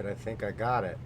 I think I got it.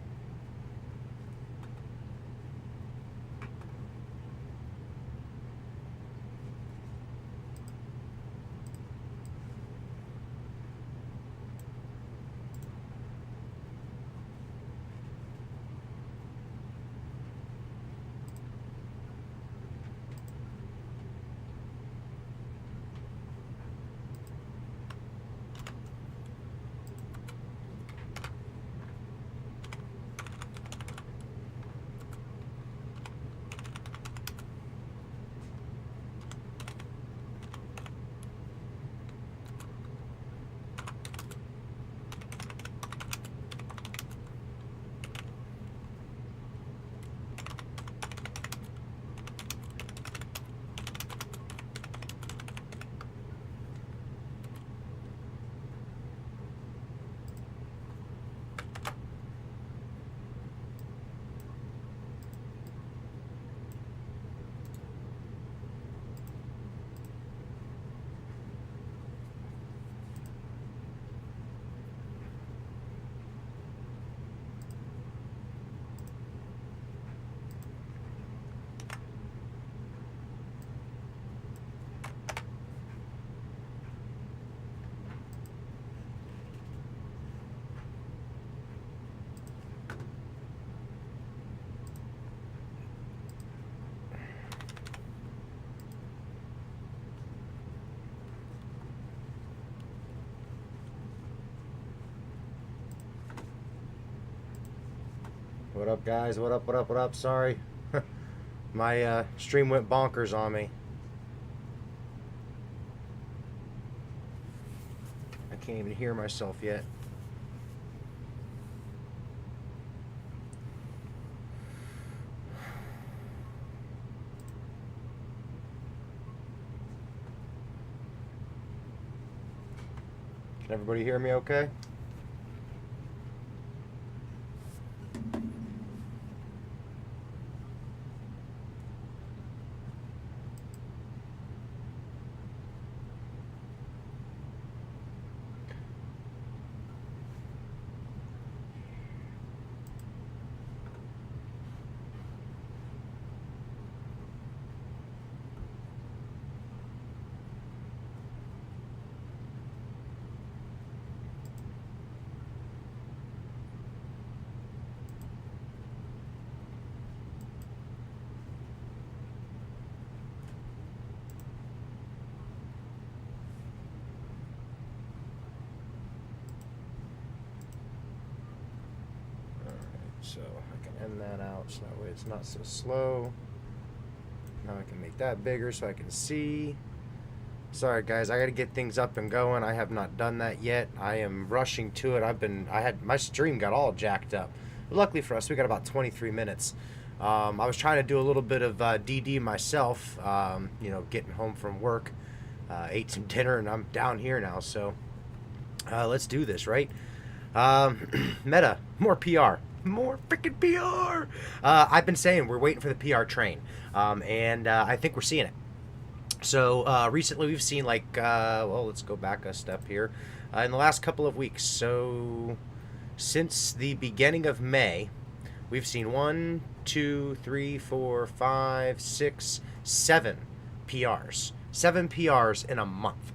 What up, guys? What up, what up, what up? Sorry. My stream went bonkers on me. I can't even hear myself yet. Can everybody hear me okay? So I can end that out so that way it's not so slow. Now I can make that bigger so I can see. Sorry guys, I gotta get things up and going. I have not done that yet. I am rushing to it. My stream got all jacked up. But luckily for us, we got about 23 minutes. I was trying to do a little bit of DD myself, you know, getting home from work. Ate some dinner and I'm down here now, so let's do this, right? Meta, more PR. More freaking PR. I've been saying we're waiting for the PR train, and I think we're seeing it. So recently we've seen like, well, let's go back a step here. In the last couple of weeks, so since the beginning of May, we've seen 1, 2, 3, 4, 5, 6, 7 PRs. 7 PRs in a month.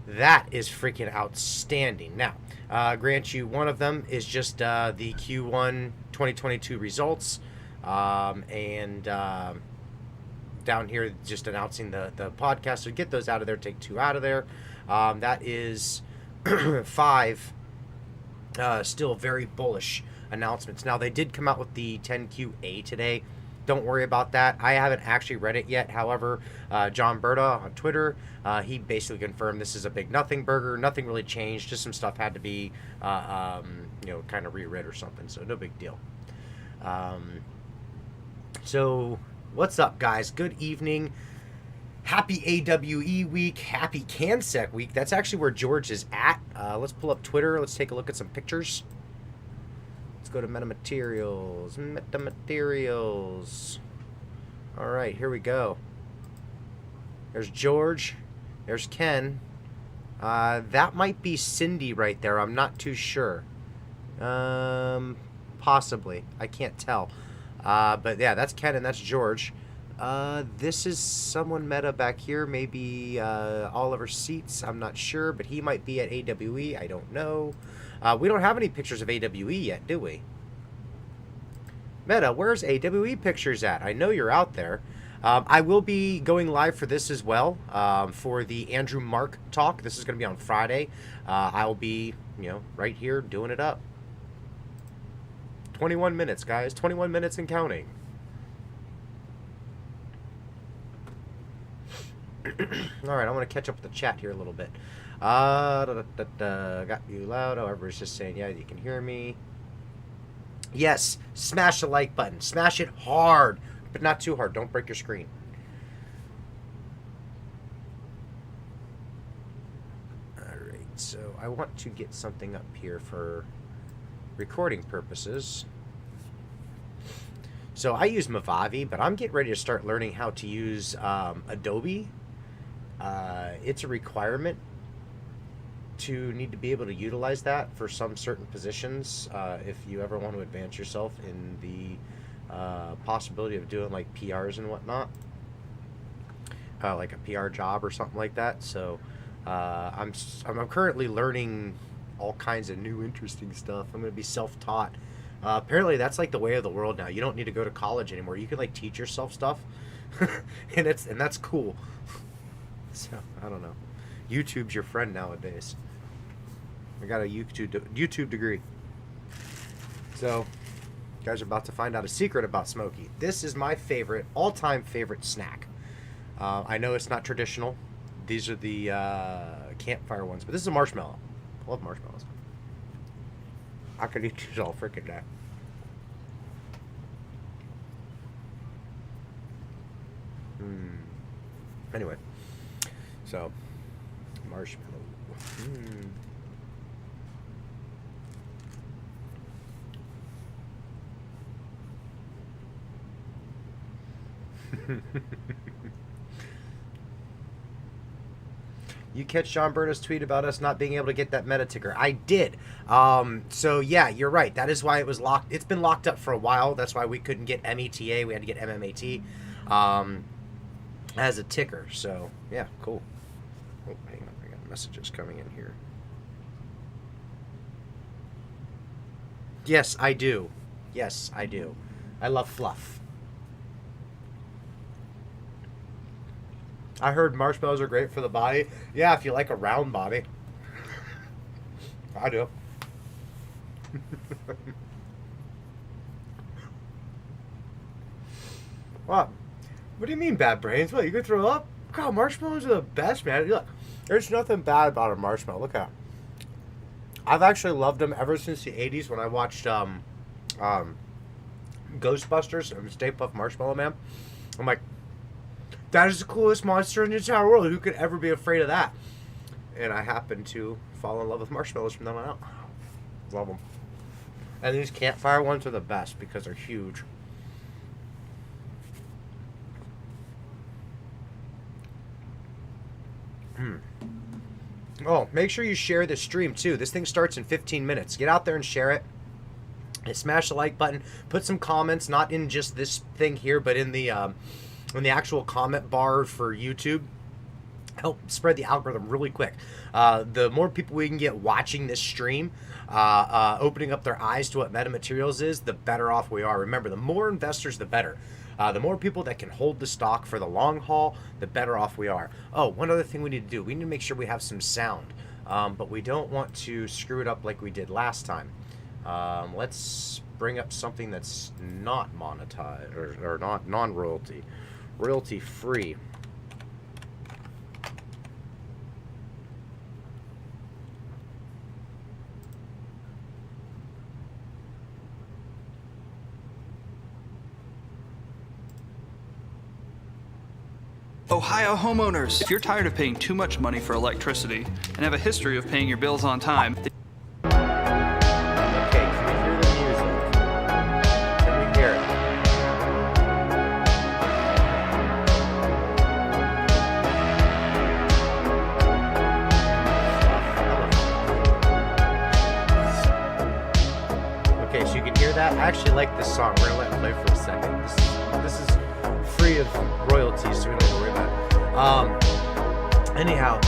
That is freaking outstanding. Now, grant you, one of them is just the Q1 2022 results, and down here just announcing the podcast. So get those out of there, take 2 out of there. That is 5 still very bullish announcements. Now, they did come out with the 10QA today. Don't worry about that. I haven't actually read it yet. However, John Berta on Twitter, he basically confirmed this is a big nothing burger. Nothing really changed. Just some stuff had to be, you know, kind of reread or something. So no big deal. So what's up, guys? Good evening. Happy AWE week. Happy CanSec week. That's actually where George is at. Let's pull up Twitter. Let's take a look at some pictures. Go to metamaterials. All right, here we go. There's George. There's Ken. That might be Cindy right there. I'm not too sure. Possibly. I can't tell. But yeah, that's Ken and that's George. This is someone meta back here. Maybe Oliver Seats. I'm not sure, but he might be at AWE. I don't know. We don't have any pictures of AWE yet, do we? Meta, where's AWE pictures at? I know you're out there. I will be going live for this as well, for the Andrew Mark talk. This is going to be on Friday. I'll be, right here doing it up. 21 minutes, guys. 21 minutes and counting. All right, I want to catch up with the chat here a little bit. Got you loud. Oh, everybody's just saying, yeah, you can hear me. Yes, smash the like button. Smash it hard, but not too hard. Don't break your screen. All right, so I want to get something up here for recording purposes. So I use Movavi, but I'm getting ready to start learning how to use Adobe. It's a requirement to need to be able to utilize that for some certain positions if you ever want to advance yourself in the possibility of doing like PRs and whatnot, like a PR job or something like that. So I'm currently learning all kinds of new interesting stuff. I'm going to be self-taught. Apparently that's like the way of the world now. You don't need to go to college anymore. You can like teach yourself stuff and that's cool. So I don't know. YouTube's your friend nowadays. I got a YouTube degree. So, you guys are about to find out a secret about Smokey. This is my favorite, all-time favorite snack. I know it's not traditional. These are the campfire ones, but this is a marshmallow. I love marshmallows. I could eat these all freaking day. Anyway, so marshmallow. You catch John Berta's tweet about us not being able to get that meta ticker? I did. So yeah, you're right. That is why it was locked. It's been locked up for a while. That's why we couldn't get META. We had to get MMAT as a ticker. So yeah, cool. Oh, hang on. I got messages coming in here. Yes, I do. Yes, I do. I love fluff. I heard marshmallows are great for the body. Yeah, if you like a round body. I do. What? What do you mean bad brains? What, you could throw up? God, marshmallows are the best, man. Look, there's nothing bad about a marshmallow. Look at it. I've actually loved them ever since the 80s when I watched Ghostbusters and Stay Puft Marshmallow Man. I'm like, that is the coolest monster in the entire world. Who could ever be afraid of that? And I happened to fall in love with marshmallows from then on out. Love them. And these campfire ones are the best because they're huge. Oh, make sure you share this stream too. This thing starts in 15 minutes. Get out there and share it. And smash the like button. Put some comments, not in just this thing here, but in the actual comment bar for YouTube. Help spread the algorithm really quick. The more people we can get watching this stream, opening up their eyes to what metamaterials is, the better off we are. Remember, the more investors, the better. The more people that can hold the stock for the long haul, the better off we are. Oh, one other thing we need to do. We need to make sure we have some sound. But we don't want to screw it up like we did last time. Let's bring up something that's not monetized or not non-royalty. Royalty free. Ohio homeowners, if you're tired of paying too much money for electricity and have a history of paying your bills on time, so you can hear that. I actually like this song. We're gonna let it play for a second. This is free of royalties, so we don't have to worry about it. Anyhow,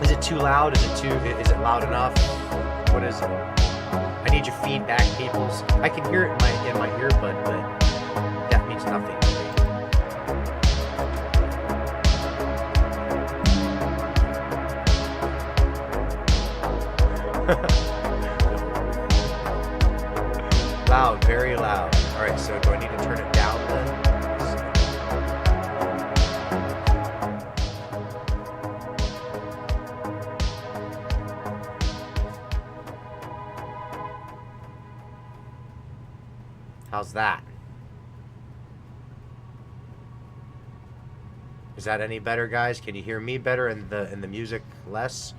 is it too loud? Is it loud enough? What is it? I need your feedback, peoples. I can hear it in my earbud, but that means nothing to me. Loud, very loud. All right, so do I need to turn it down then? How's that? Is that any better, guys? Can you hear me better and the music less?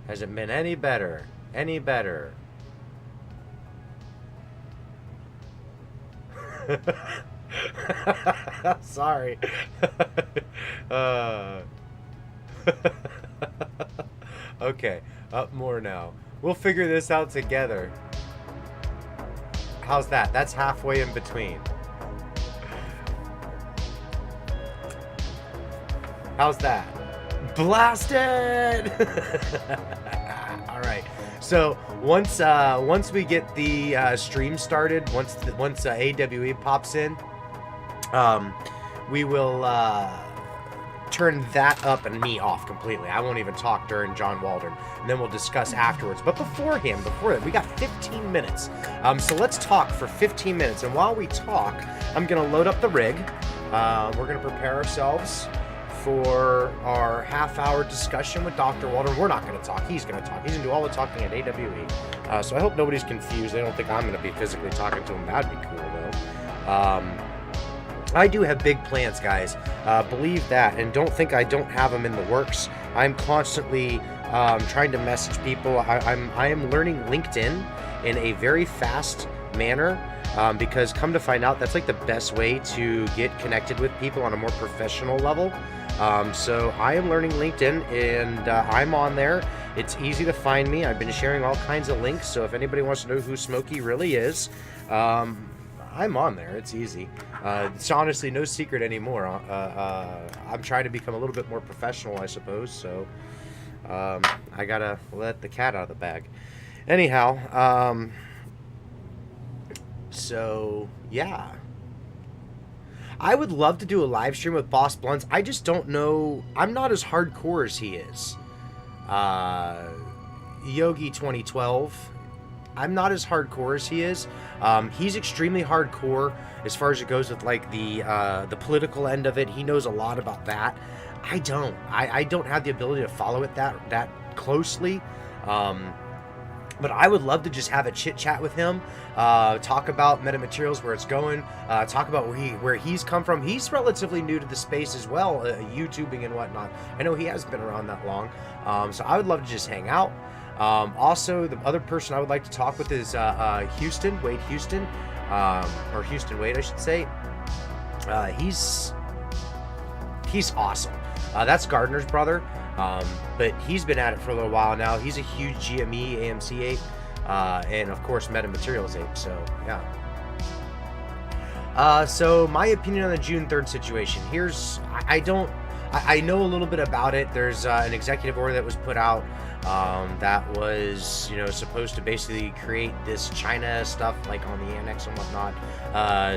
Has it been any better? Any better? Sorry. Okay, up more now. We'll figure this out together. How's that? That's halfway in between. How's that? Blasted! All right. So once we get the stream started, once AWE pops in, we will turn that up and me off completely. I won't even talk during John Waldern, and then we'll discuss afterwards. But before that, we got 15 minutes. So let's talk for 15 minutes. And while we talk, I'm gonna load up the rig. We're gonna prepare ourselves for our half-hour discussion with Dr. Waldern. We're not going to talk. He's going to talk. He's going to do all the talking at AWE. So I hope nobody's confused. They don't think I'm going to be physically talking to him. That'd be cool, though. I do have big plans, guys. Believe that. And don't think I don't have them in the works. I'm constantly trying to message people. I am learning LinkedIn in a very fast manner. Because come to find out, that's like the best way to get connected with people on a more professional level. So I am learning LinkedIn, and I'm on there. It's easy to find me. I've been sharing all kinds of links, so if anybody wants to know who Smokey really is, I'm on there. It's easy. It's honestly no secret anymore. I'm trying to become a little bit more professional, I suppose, so I gotta let the cat out of the bag. Anyhow, so yeah. I would love to do a live stream with Boss Blunts. I just don't know. I'm not as hardcore as he is. Yogi 2012. I'm not as hardcore as he is. He's extremely hardcore as far as it goes with like the political end of it. He knows a lot about that. I don't. I don't have the ability to follow it that closely. But I would love to just have a chit chat with him, talk about metamaterials, where it's going, talk about where he's come from. He's relatively new to the space as well, YouTubing and whatnot. I know he hasn't been around that long, so I would love to just hang out. Also, the other person I would like to talk with is Wade Houston, or Houston Wade, I should say. He's awesome. That's Gardner's brother. But he's been at it for a little while now. He's a huge GME, AMC ape, and of course metamaterials ape, so yeah. So my opinion on the June 3rd situation. I know a little bit about it. There's an executive order that was put out that was, supposed to basically create this China stuff, like on the annex and whatnot,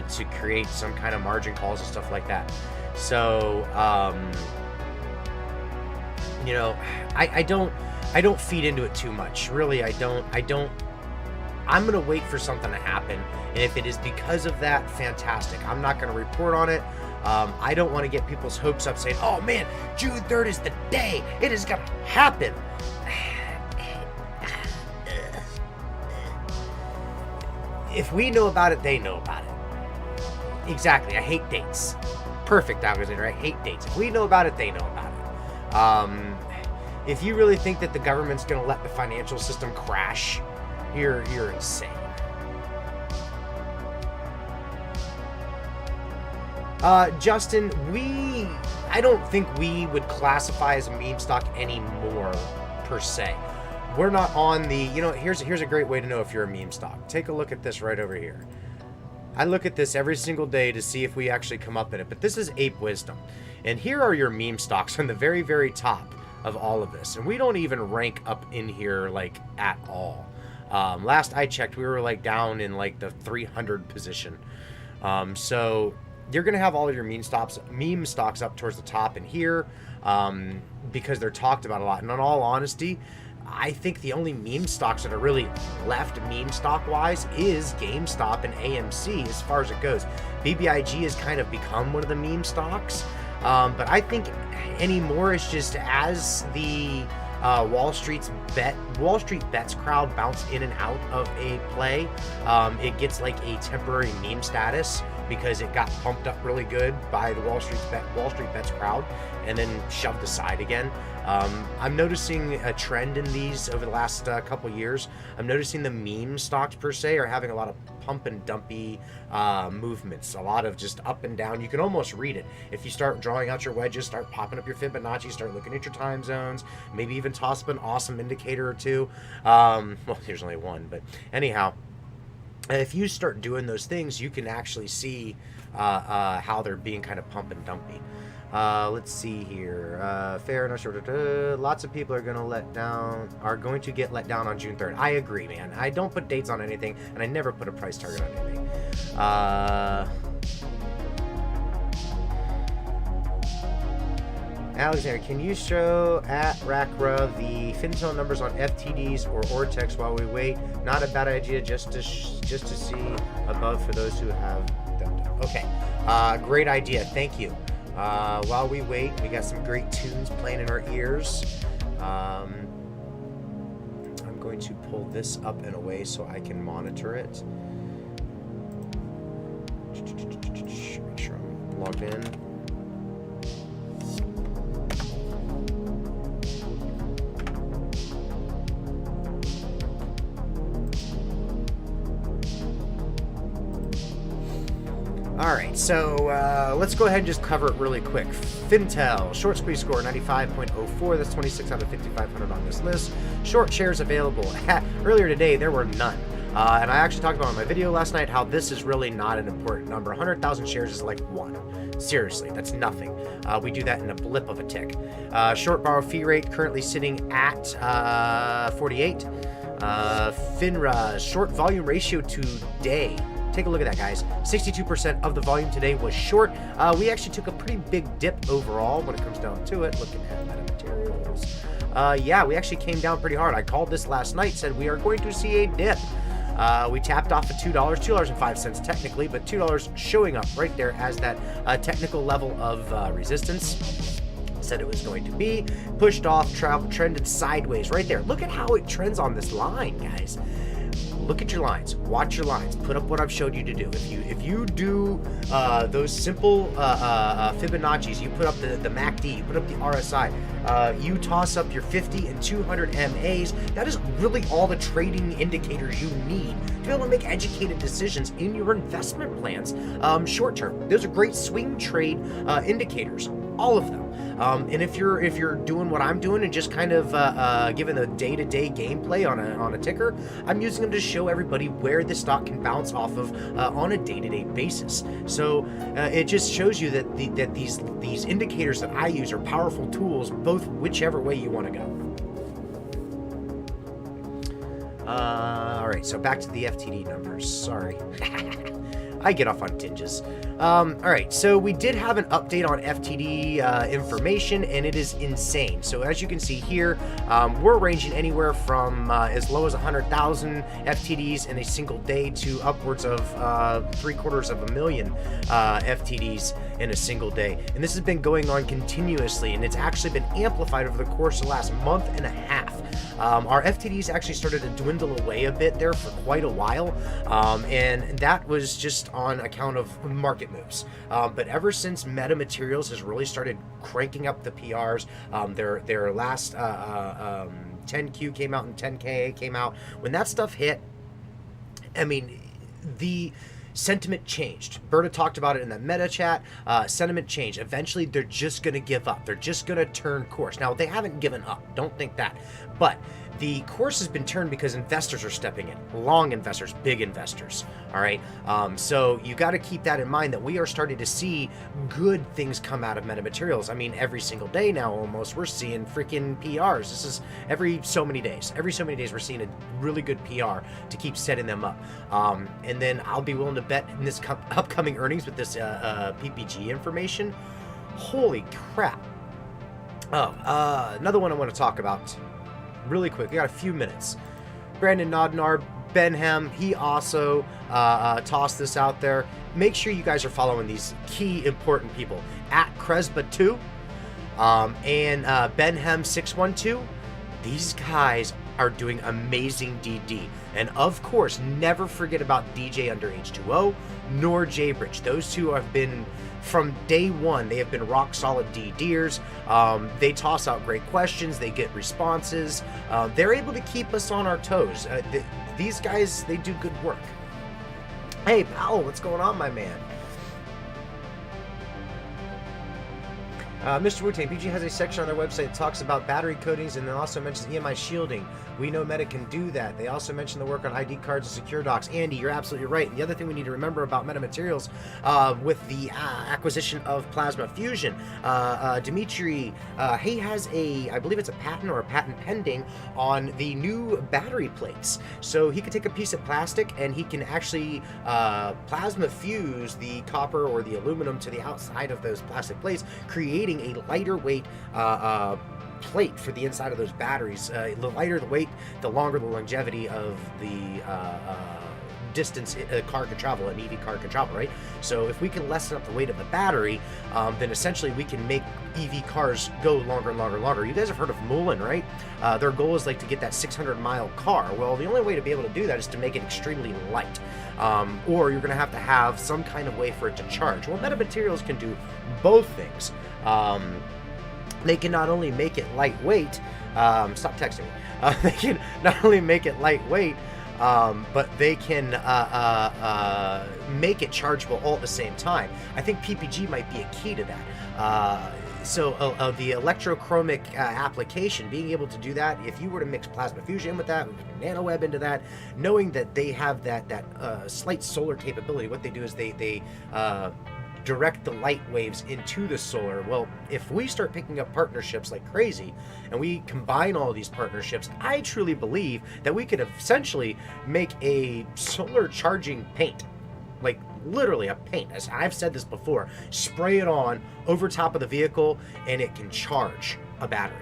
to create some kind of margin calls and stuff like that. So, I don't feed into it too much. Really, I don't. I'm gonna wait for something to happen, and if it is because of that, fantastic. I'm not gonna report on it. I don't want to get people's hopes up saying, oh man, June 3rd is the day. It is gonna happen. If we know about it, they know about it. Exactly. I hate dates. Perfect, Alexander. I hate dates. If we know about it, they know about it. If you really think that the government's going to let the financial system crash, you're insane. Justin, I don't think we would classify as a meme stock anymore, per se. We're not on the, here's a great way to know if you're a meme stock. Take a look at this right over here. I look at this every single day to see if we actually come up in it, but this is Ape Wisdom. And here are your meme stocks on the very, very top of all of this. And we don't even rank up in here, like, at all. Last I checked, we were, like, down in, like, the 300 position. So you're going to have all of your meme stocks up towards the top in here because they're talked about a lot. And in all honesty, I think the only meme stocks that are really left meme stock wise is GameStop and AMC as far as it goes. BBIG has kind of become one of the meme stocks, but I think anymore it's just as the Wall Street bets crowd bounce in and out of a play, it gets like a temporary meme status because it got pumped up really good by the Wall Street bets crowd and then shoved aside again. I'm noticing a trend in these over the last couple years. I'm noticing the meme stocks per se are having a lot of pump and dumpy movements, a lot of just up and down. You can almost read it. If you start drawing out your wedges, start popping up your Fibonacci, start looking at your time zones, maybe even toss up an awesome indicator or two. Well, there's only one, but anyhow, if you start doing those things, you can actually see how they're being kind of pump and dumpy. Let's see here. Fair enough. Lots of people are going to get let down on June 3rd. I agree, man. I don't put dates on anything, and I never put a price target on anything. Alexander, can you show at Rackra the Fintel numbers on FTDs or Ortex while we wait? Not a bad idea, just to see above for those who have them. Okay, great idea. Thank you. While we wait, we got some great tunes playing in our ears. I'm going to pull this up in a way so I can monitor it. Make sure I'm logged in. Alright, so let's go ahead and just cover it really quick. Fintel, short squeeze score 95.04, that's 26 out of 5,500 on this list. Short shares available. Earlier today, there were none. And I actually talked about in my video last night how this is really not an important number. 100,000 shares is like one. Seriously, that's nothing. We do that in a blip of a tick. Short borrow fee rate currently sitting at 48. FINRA, short volume ratio today. Take a look at that, guys. 62% of the volume today was short. We actually took a pretty big dip overall when it comes down to it. Looking at metamaterials. Yeah, we actually came down pretty hard. I called this last night, said we are going to see a dip. We tapped off at $2.05 technically, but $2 showing up right there as that technical level of resistance. Said it was going to be. Pushed off, trended sideways right there. Look at how it trends on this line, guys. Look at your lines, watch your lines, put up what I've showed you to do. If you do those simple Fibonacci's, you put up the MACD, you put up the RSI, you toss up your 50 and 200 MAs, that is really all the trading indicators you need to be able to make educated decisions in your investment plans. Short term, those are great swing trade indicators, all of them. And if you're doing what I'm doing and just kind of giving the day-to-day gameplay on a ticker, I'm using them to show everybody where the stock can bounce off of on a day-to-day basis. So it just shows you that these indicators that I use are powerful tools, both whichever way you want to go. All right, so back to the FTD numbers. Sorry. I get off on tinges. All right, so we did have an update on FTD information, and it is insane. So as you can see here, we're ranging anywhere from as low as 100,000 FTDs in a single day to upwards of 750,000 FTDs in a single day. And this has been going on continuously, and it's actually been amplified over the course of the last month and a half. Our FTDs actually started to dwindle away a bit there for quite a while, and that was just on account of market moves. But ever since MetaMaterials has really started cranking up the PRs, their last 10Q came out and 10K came out. When that stuff hit, I mean, sentiment changed. Berta talked about it in that meta chat. Sentiment changed. Eventually, they're just going to give up. They're just going to turn course. Now, they haven't given up. Don't think that. But the course has been turned because investors are stepping in. Long investors, big investors. All right. So you got to keep that in mind, that we are starting to see good things come out of metamaterials. I mean, every single day now, almost, we're seeing freaking PRs. This is every so many days. Every so many days, we're seeing a really good PR to keep setting them up. And then I'll be willing to bet in this upcoming earnings with this PPG information. Holy crap. Another one I want to talk about really quick. We got a few minutes. Brandon Nodnar, Benham, he also tossed this out there. Make sure you guys are following these key important people at Kresba2 and Benham612. These guys are doing amazing DD. And of course, never forget about DJ under H2O nor Jaybridge. Those two have been, from day one, they have been rock solid DDers. They toss out great questions. They get responses. They're able to keep us on our toes. These guys, they do good work. Hey, Powell, what's going on, my man? Mr. Wu-Tang, PG has a section on their website that talks about battery coatings and then also mentions EMI shielding. We know Meta can do that. They also mention the work on ID cards and secure docs. Andy, you're absolutely right. And the other thing we need to remember about metamaterials with the acquisition of Plasma Fusion, Dimitri, he has I believe it's a patent or a patent pending on the new battery plates. So he could take a piece of plastic and he can actually plasma fuse the copper or the aluminum to the outside of those plastic plates, creating a lighter weight plate for the inside of those batteries. The lighter the weight, the longer the longevity of the distance a car can travel, an EV car can travel, right? So if we can lessen up the weight of the battery, then essentially we can make EV cars go longer and longer and longer. You guys have heard of Mullen, right? Their goal is like to get that 600-mile car. Well, the only way to be able to do that is to make it extremely light. Or you're going to have some kind of way for it to charge. Well, metamaterials can do both things. They can not only make it lightweight, stop texting me. They can not only make it lightweight, but they can make it chargeable all at the same time. I think PPG might be a key to that. So the electrochromic application, being able to do that, if you were to mix plasma fusion with that, nanoweb into that, knowing that they have that slight solar capability, what they do is they direct the light waves into the solar. Well, if we start picking up partnerships like crazy and we combine all these partnerships, I truly believe that we could essentially make a solar charging paint. Like literally a paint. As I've said this before, spray it on over top of the vehicle and it can charge a battery.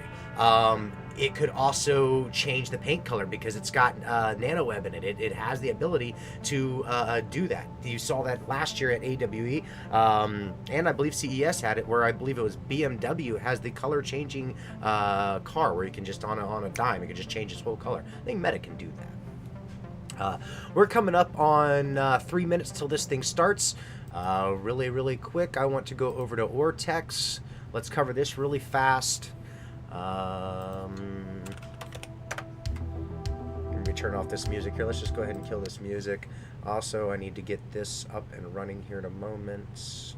It could also change the paint color because it's got nanoweb in it. It has the ability to do that. You saw that last year at AWE, and I believe CES had it, where I believe it was BMW has the color changing car where you can just on a dime, you can just change its whole color. I think Meta can do that. We're coming up on 3 minutes till this thing starts. Really quick, I want to go over to Ortex. Let's cover this really fast. Let me turn off this music here. Let's just go ahead and kill this music. Also, I need to get this up and running here in a moment.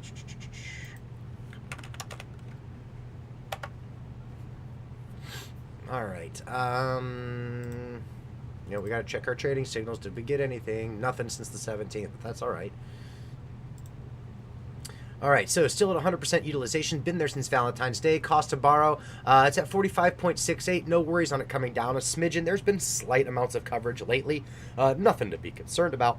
All right. We got to check our trading signals. Did we get anything? Nothing since the 17th, but that's all right. All right, so still at 100% utilization. Been there since Valentine's Day. Cost to borrow, it's at 45.68. No worries on it coming down a smidgen. There's been slight amounts of coverage lately. Nothing to be concerned about.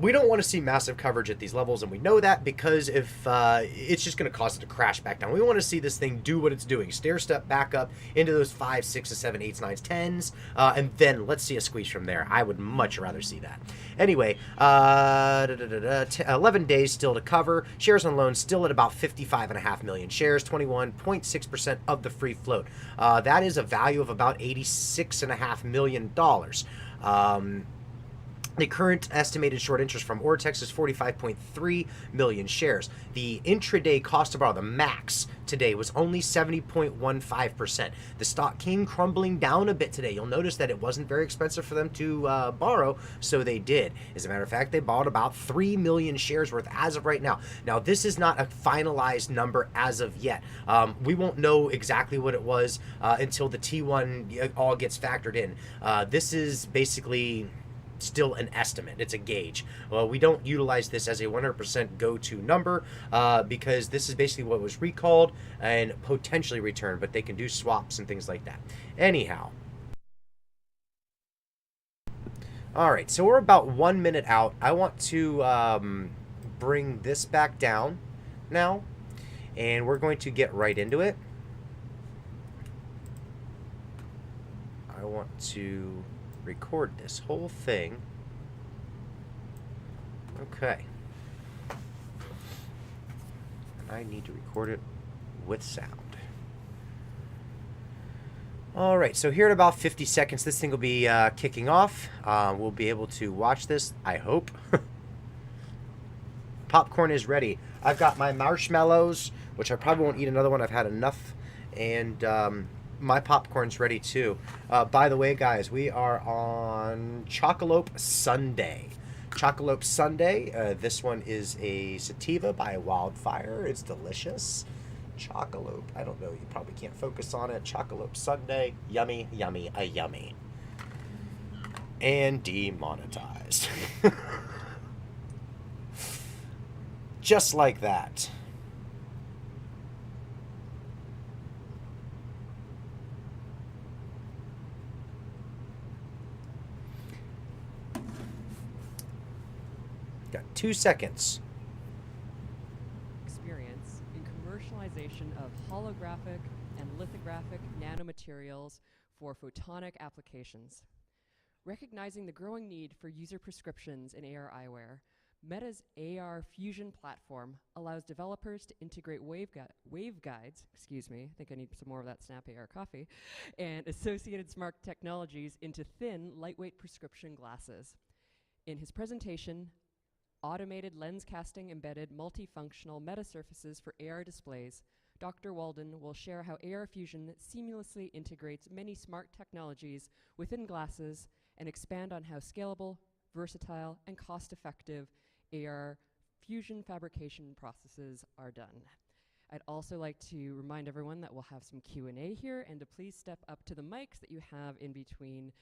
We don't want to see massive coverage at these levels, and we know that because if it's just going to cause it to crash back down. We want to see this thing do what it's doing, stair step back up into those 5, 6, 7, 8, 9, 10s, and then let's see a squeeze from there. I would much rather see that. Anyway, 11 days still to cover. Shares on loan still at about 55.5 million shares, 21.6% of the free float. That is a value of about $86.5 million. The current estimated short interest from Ortex is 45.3 million shares. The intraday cost to borrow, the max today, was only 70.15%. The stock came crumbling down a bit today. You'll notice that it wasn't very expensive for them to borrow, so they did. As a matter of fact, they bought about 3 million shares worth as of right now. Now, this is not a finalized number as of yet. We won't know exactly what it was until the T1 all gets factored in. This is basically still an estimate. It's a gauge. Well, we don't utilize this as a 100% go-to number because this is basically what was recalled and potentially returned, but they can do swaps and things like that. Anyhow. All right, so we're about 1 minute out. I want to bring this back down now, and we're going to get right into it. I want to record this whole thing. Okay. And I need to record it with sound. All right, so here in about 50 seconds, this thing will be kicking off. We'll be able to watch this, I hope. Popcorn is ready. I've got my marshmallows, which I probably won't eat another one. I've had enough. And my popcorn's ready too. By the way, guys, we are on Chocolate Sunday. Chocolate Sunday. This one is a sativa by Wildfire. It's delicious. Chocolate. I don't know. You probably can't focus on it. Chocolate Sunday. Yummy, yummy, a yummy. And demonetized. Just like that. Got 2 seconds. Experience in commercialization of holographic and lithographic nanomaterials for photonic applications. Recognizing the growing need for user prescriptions in AR eyewear, Meta's AR Fusion platform allows developers to integrate waveguides, excuse me, I think I need some more of that Snap AR coffee, and associated smart technologies into thin, lightweight prescription glasses. In his presentation, Automated Lens Casting Embedded Multifunctional Metasurfaces for AR Displays, Dr. Waldern will share how AR Fusion seamlessly integrates many smart technologies within glasses and expand on how scalable, versatile, and cost-effective AR fusion fabrication processes are done. I'd also like to remind everyone that we'll have some Q&A here, and to please step up to the mics that you have in between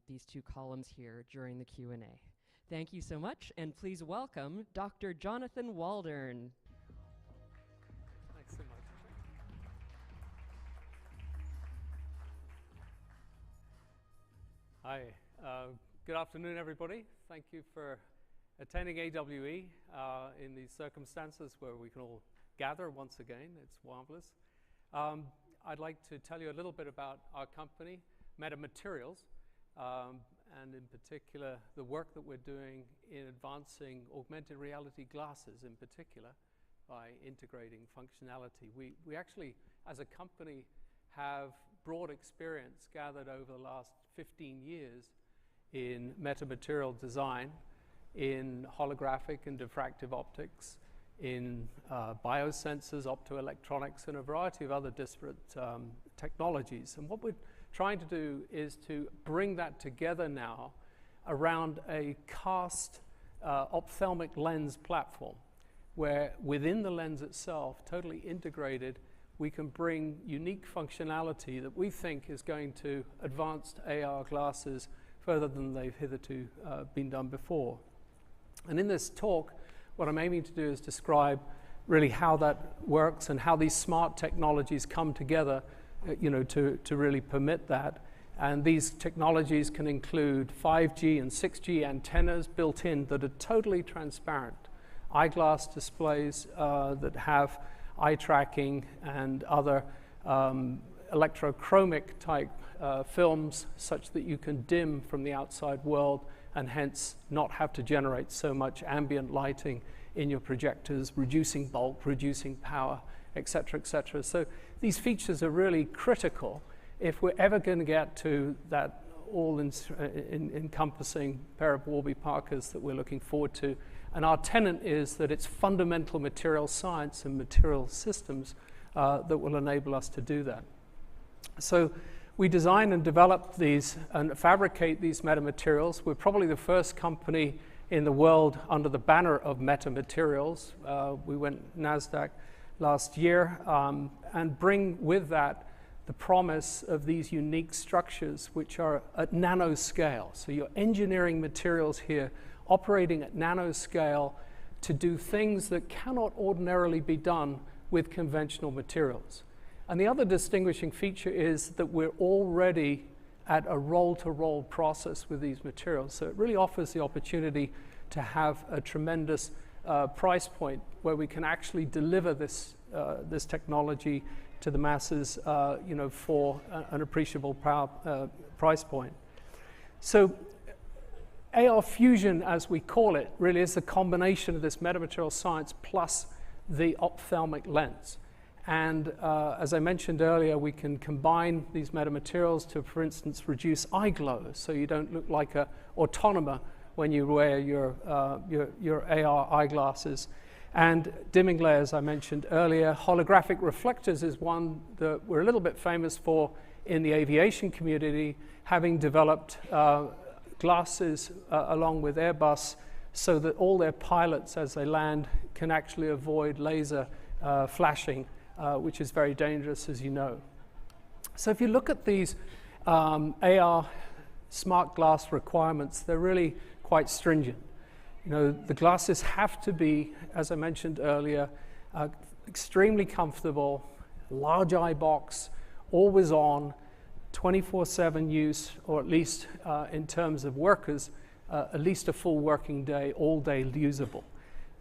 these two columns here during the Q&A. Thank you so much, and please welcome Dr. Jonathan Waldern. Thanks so much. Hi, good afternoon, everybody. Thank you for attending AWE in these circumstances where we can all gather once again. It's marvelous. I'd like to tell you a little bit about our company, Meta Materials, and in particular the work that we're doing in advancing augmented reality glasses in particular by integrating functionality. We actually, as a company, have broad experience gathered over the last 15 years in metamaterial design, in holographic and diffractive optics, in biosensors, optoelectronics, and a variety of other disparate technologies. And what we're trying to do is to bring that together now around a cast ophthalmic lens platform, where within the lens itself, totally integrated, we can bring unique functionality that we think is going to advance AR glasses further than they've hitherto been done before. And in this talk, what I'm aiming to do is describe really how that works and how these smart technologies come together to really permit that. And these technologies can include 5G and 6G antennas built in that are totally transparent, eyeglass displays that have eye tracking and other electrochromic type films such that you can dim from the outside world and hence not have to generate so much ambient lighting in your projectors, reducing bulk, reducing power, et cetera, et cetera. So these features are really critical if we're ever going to get to that encompassing pair of Warby Parkers that we're looking forward to. And our tenet is that it's fundamental material science and material systems that will enable us to do that. So we design and develop these and fabricate these metamaterials. We're probably the first company in the world under the banner of metamaterials. We went NASDAQ last year and bring with that the promise of these unique structures which are at nanoscale. So you're engineering materials here operating at nanoscale to do things that cannot ordinarily be done with conventional materials. And the other distinguishing feature is that we're already at a roll-to-roll process with these materials. So it really offers the opportunity to have a tremendous price point where we can actually deliver this technology to the masses, for an appreciable price point. So AR fusion, as we call it, really is the combination of this metamaterial science plus the ophthalmic lens. And as I mentioned earlier, we can combine these metamaterials to, for instance, reduce eye glow, so you don't look like an autonomo when you wear your AR eyeglasses. And dimming layers, I mentioned earlier. Holographic reflectors is one that we're a little bit famous for in the aviation community, having developed glasses along with Airbus so that all their pilots, as they land, can actually avoid laser flashing, which is very dangerous, as you know. So if you look at these AR smart glass requirements, they're really quite stringent. The glasses have to be, as I mentioned earlier, extremely comfortable, large eye box, always on, 24/7 use, or at least in terms of workers, at least a full working day, all day usable.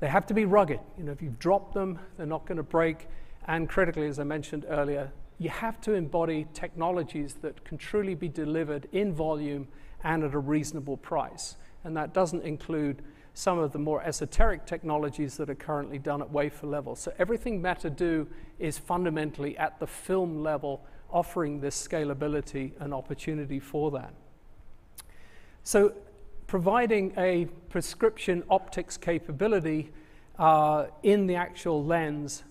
They have to be rugged. If you've dropped them, they're not going to break. And critically, as I mentioned earlier, you have to embody technologies that can truly be delivered in volume and at a reasonable price. And that doesn't include some of the more esoteric technologies that are currently done at wafer level. So everything Meta do is fundamentally at the film level, offering this scalability and opportunity for that. So providing a prescription optics capability in the actual lens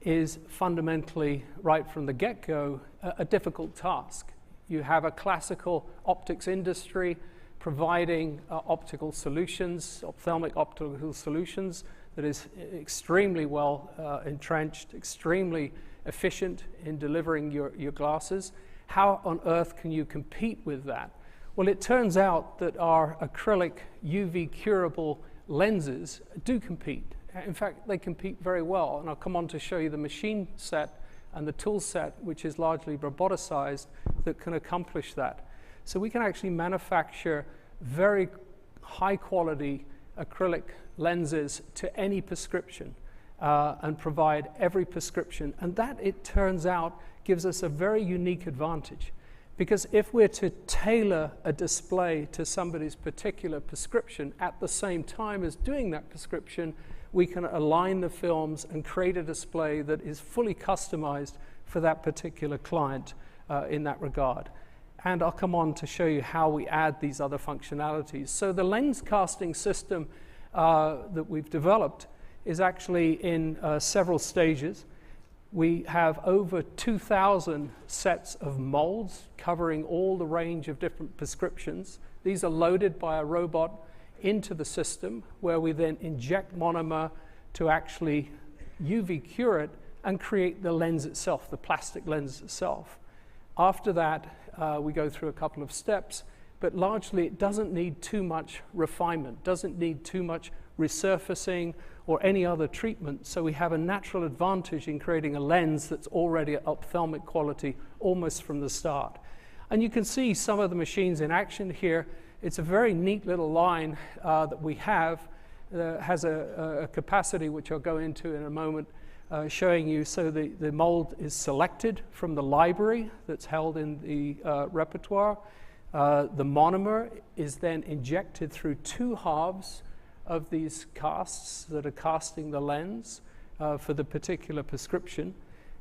is fundamentally, right from the get-go, a difficult task. You have a classical optics industry providing optical solutions, ophthalmic optical solutions, that is extremely well entrenched, extremely efficient in delivering your glasses. How on earth can you compete with that? Well, it turns out that our acrylic UV curable lenses do compete. In fact, they compete very well, and I'll come on to show you the machine set and the tool set, which is largely roboticized, that can accomplish that. So we can actually manufacture very high quality acrylic lenses to any prescription and provide every prescription. And that, it turns out, gives us a very unique advantage. Because if we're to tailor a display to somebody's particular prescription at the same time as doing that prescription, we can align the films and create a display that is fully customized for that particular client in that regard. And I'll come on to show you how we add these other functionalities. So the lens casting system that we've developed is actually in several stages. We have over 2,000 sets of molds covering all the range of different prescriptions. These are loaded by a robot into the system, where we then inject monomer to actually UV cure it and create the lens itself, the plastic lens itself. After that, we go through a couple of steps, but largely it doesn't need too much refinement, doesn't need too much resurfacing or any other treatment. So we have a natural advantage in creating a lens that's already at ophthalmic quality almost from the start. And you can see some of the machines in action here. It's a very neat little line that we have. Has a capacity, which I'll go into in a moment, showing you. So the mold is selected from the library that's held in the repertoire. The monomer is then injected through 2 halves of these casts that are casting the lens for the particular prescription.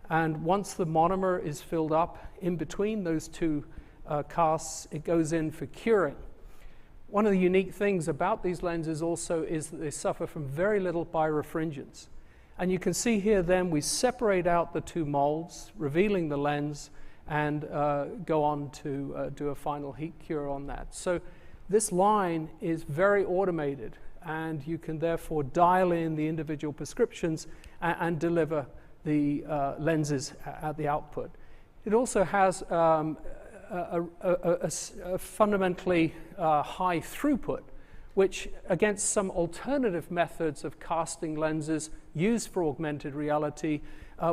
And once the monomer is filled up in between those 2 casts, it goes in for curing. One of the unique things about these lenses also is that they suffer from very little birefringence. And you can see here then we separate out the two molds, revealing the lens, and go on to do a final heat cure on that. So this line is very automated, and you can therefore dial in the individual prescriptions and deliver the lenses at the output. It also has a fundamentally high throughput, which against some alternative methods of casting lenses used for augmented reality,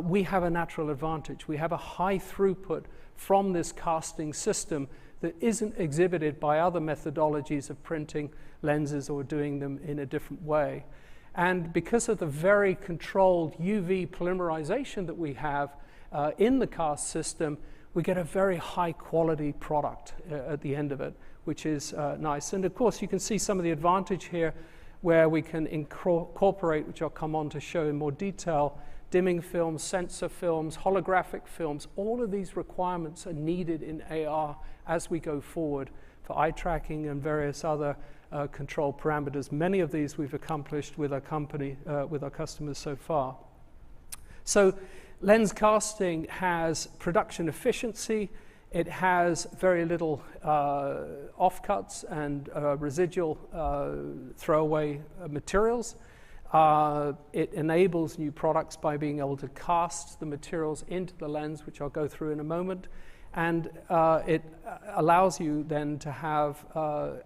we have a natural advantage. We have a high throughput from this casting system that isn't exhibited by other methodologies of printing lenses or doing them in a different way. And because of the very controlled UV polymerization that we have in the cast system, we get a very high quality product at the end of it, which is nice. And of course, you can see some of the advantage here where we can incorporate, which I'll come on to show in more detail, dimming films, sensor films, holographic films. All of these requirements are needed in AR as we go forward for eye tracking and various other control parameters. Many of these we've accomplished with our company, with our customers so far. So lens casting has production efficiency. It has very little offcuts and residual throwaway materials. It enables new products by being able to cast the materials into the lens, which I'll go through in a moment. And it allows you then to have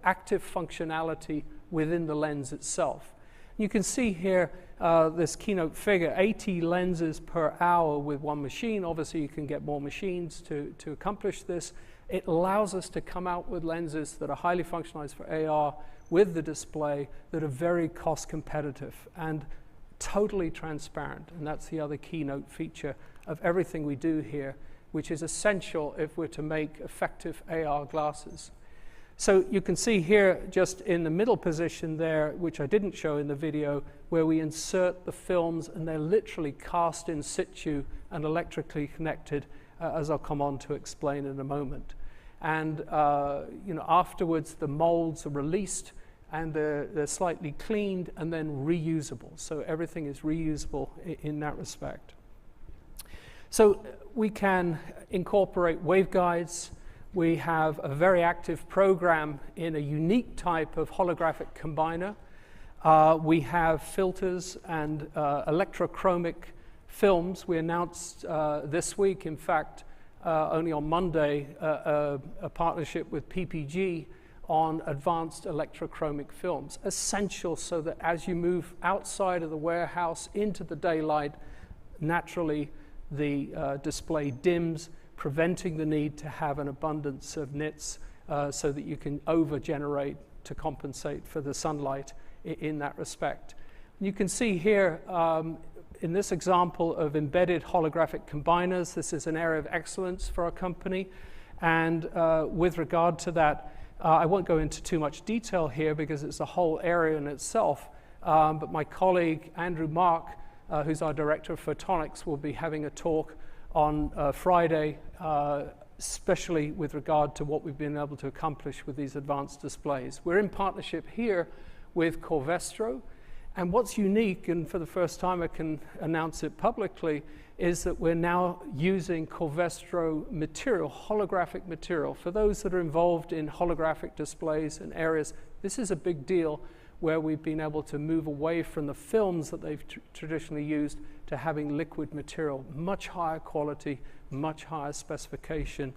active functionality within the lens itself. You can see here this keynote figure, 80 lenses per hour with one machine. Obviously, you can get more machines to accomplish this. It allows us to come out with lenses that are highly functionalized for AR with the display that are very cost competitive and totally transparent. And that's the other keynote feature of everything we do here, which is essential if we're to make effective AR glasses. So you can see here, just in the middle position there, which I didn't show in the video, where we insert the films and they're literally cast in situ and electrically connected, as I'll come on to explain in a moment. And afterwards, the molds are released and they're slightly cleaned and then reusable. So everything is reusable in that respect. So we can incorporate waveguides. We have a very active program in a unique type of holographic combiner. We have filters and electrochromic films. We announced this week, in fact, only on Monday, a partnership with PPG on advanced electrochromic films, essential so that as you move outside of the warehouse into the daylight, naturally the display dims, preventing the need to have an abundance of nits so that you can over-generate to compensate for the sunlight in that respect. You can see here in this example of embedded holographic combiners, this is an area of excellence for our company. And with regard to that, I won't go into too much detail here because it's a whole area in itself. But my colleague, Andrew Mark, who's our Director of Photonics, will be having a talk on Friday, especially with regard to what we've been able to accomplish with these advanced displays. We're in partnership here with Covestro. And what's unique, and for the first time I can announce it publicly, is that we're now using Covestro material, holographic material. For those that are involved in holographic displays and areas, this is a big deal where we've been able to move away from the films that they've traditionally used to having liquid material, much higher quality, much higher specification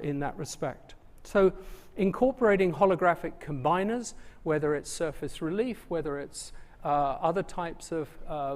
in that respect. So incorporating holographic combiners, whether it's surface relief, whether it's other types of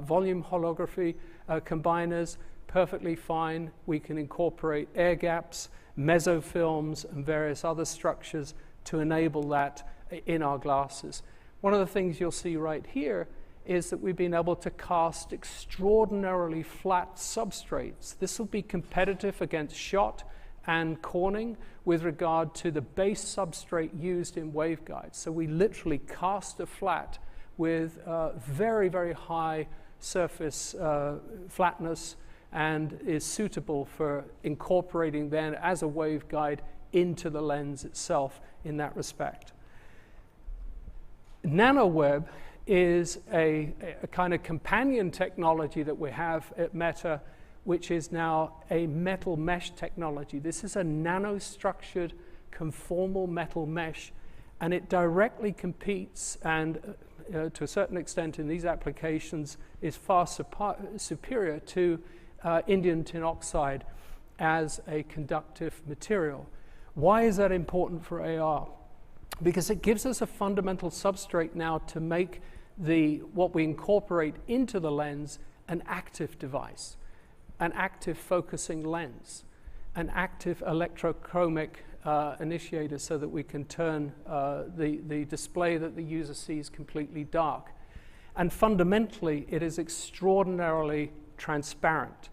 volume holography combiners, perfectly fine. We can incorporate air gaps, mesofilms, and various other structures to enable that in our glasses. One of the things you'll see right here is that we've been able to cast extraordinarily flat substrates. This will be competitive against Schott and Corning with regard to the base substrate used in waveguides. So we literally cast a flat with very, very high surface flatness and is suitable for incorporating then as a waveguide into the lens itself in that respect. NanoWeb is a kind of companion technology that we have at Meta, which is now a metal mesh technology. This is a nanostructured conformal metal mesh, and it directly competes and to a certain extent in these applications is far superior to indium tin oxide as a conductive material. Why is that important for AR? Because it gives us a fundamental substrate now to make what we incorporate into the lens an active device, an active focusing lens, an active electrochromic initiator, so that we can turn the display that the user sees completely dark. And fundamentally, it is extraordinarily transparent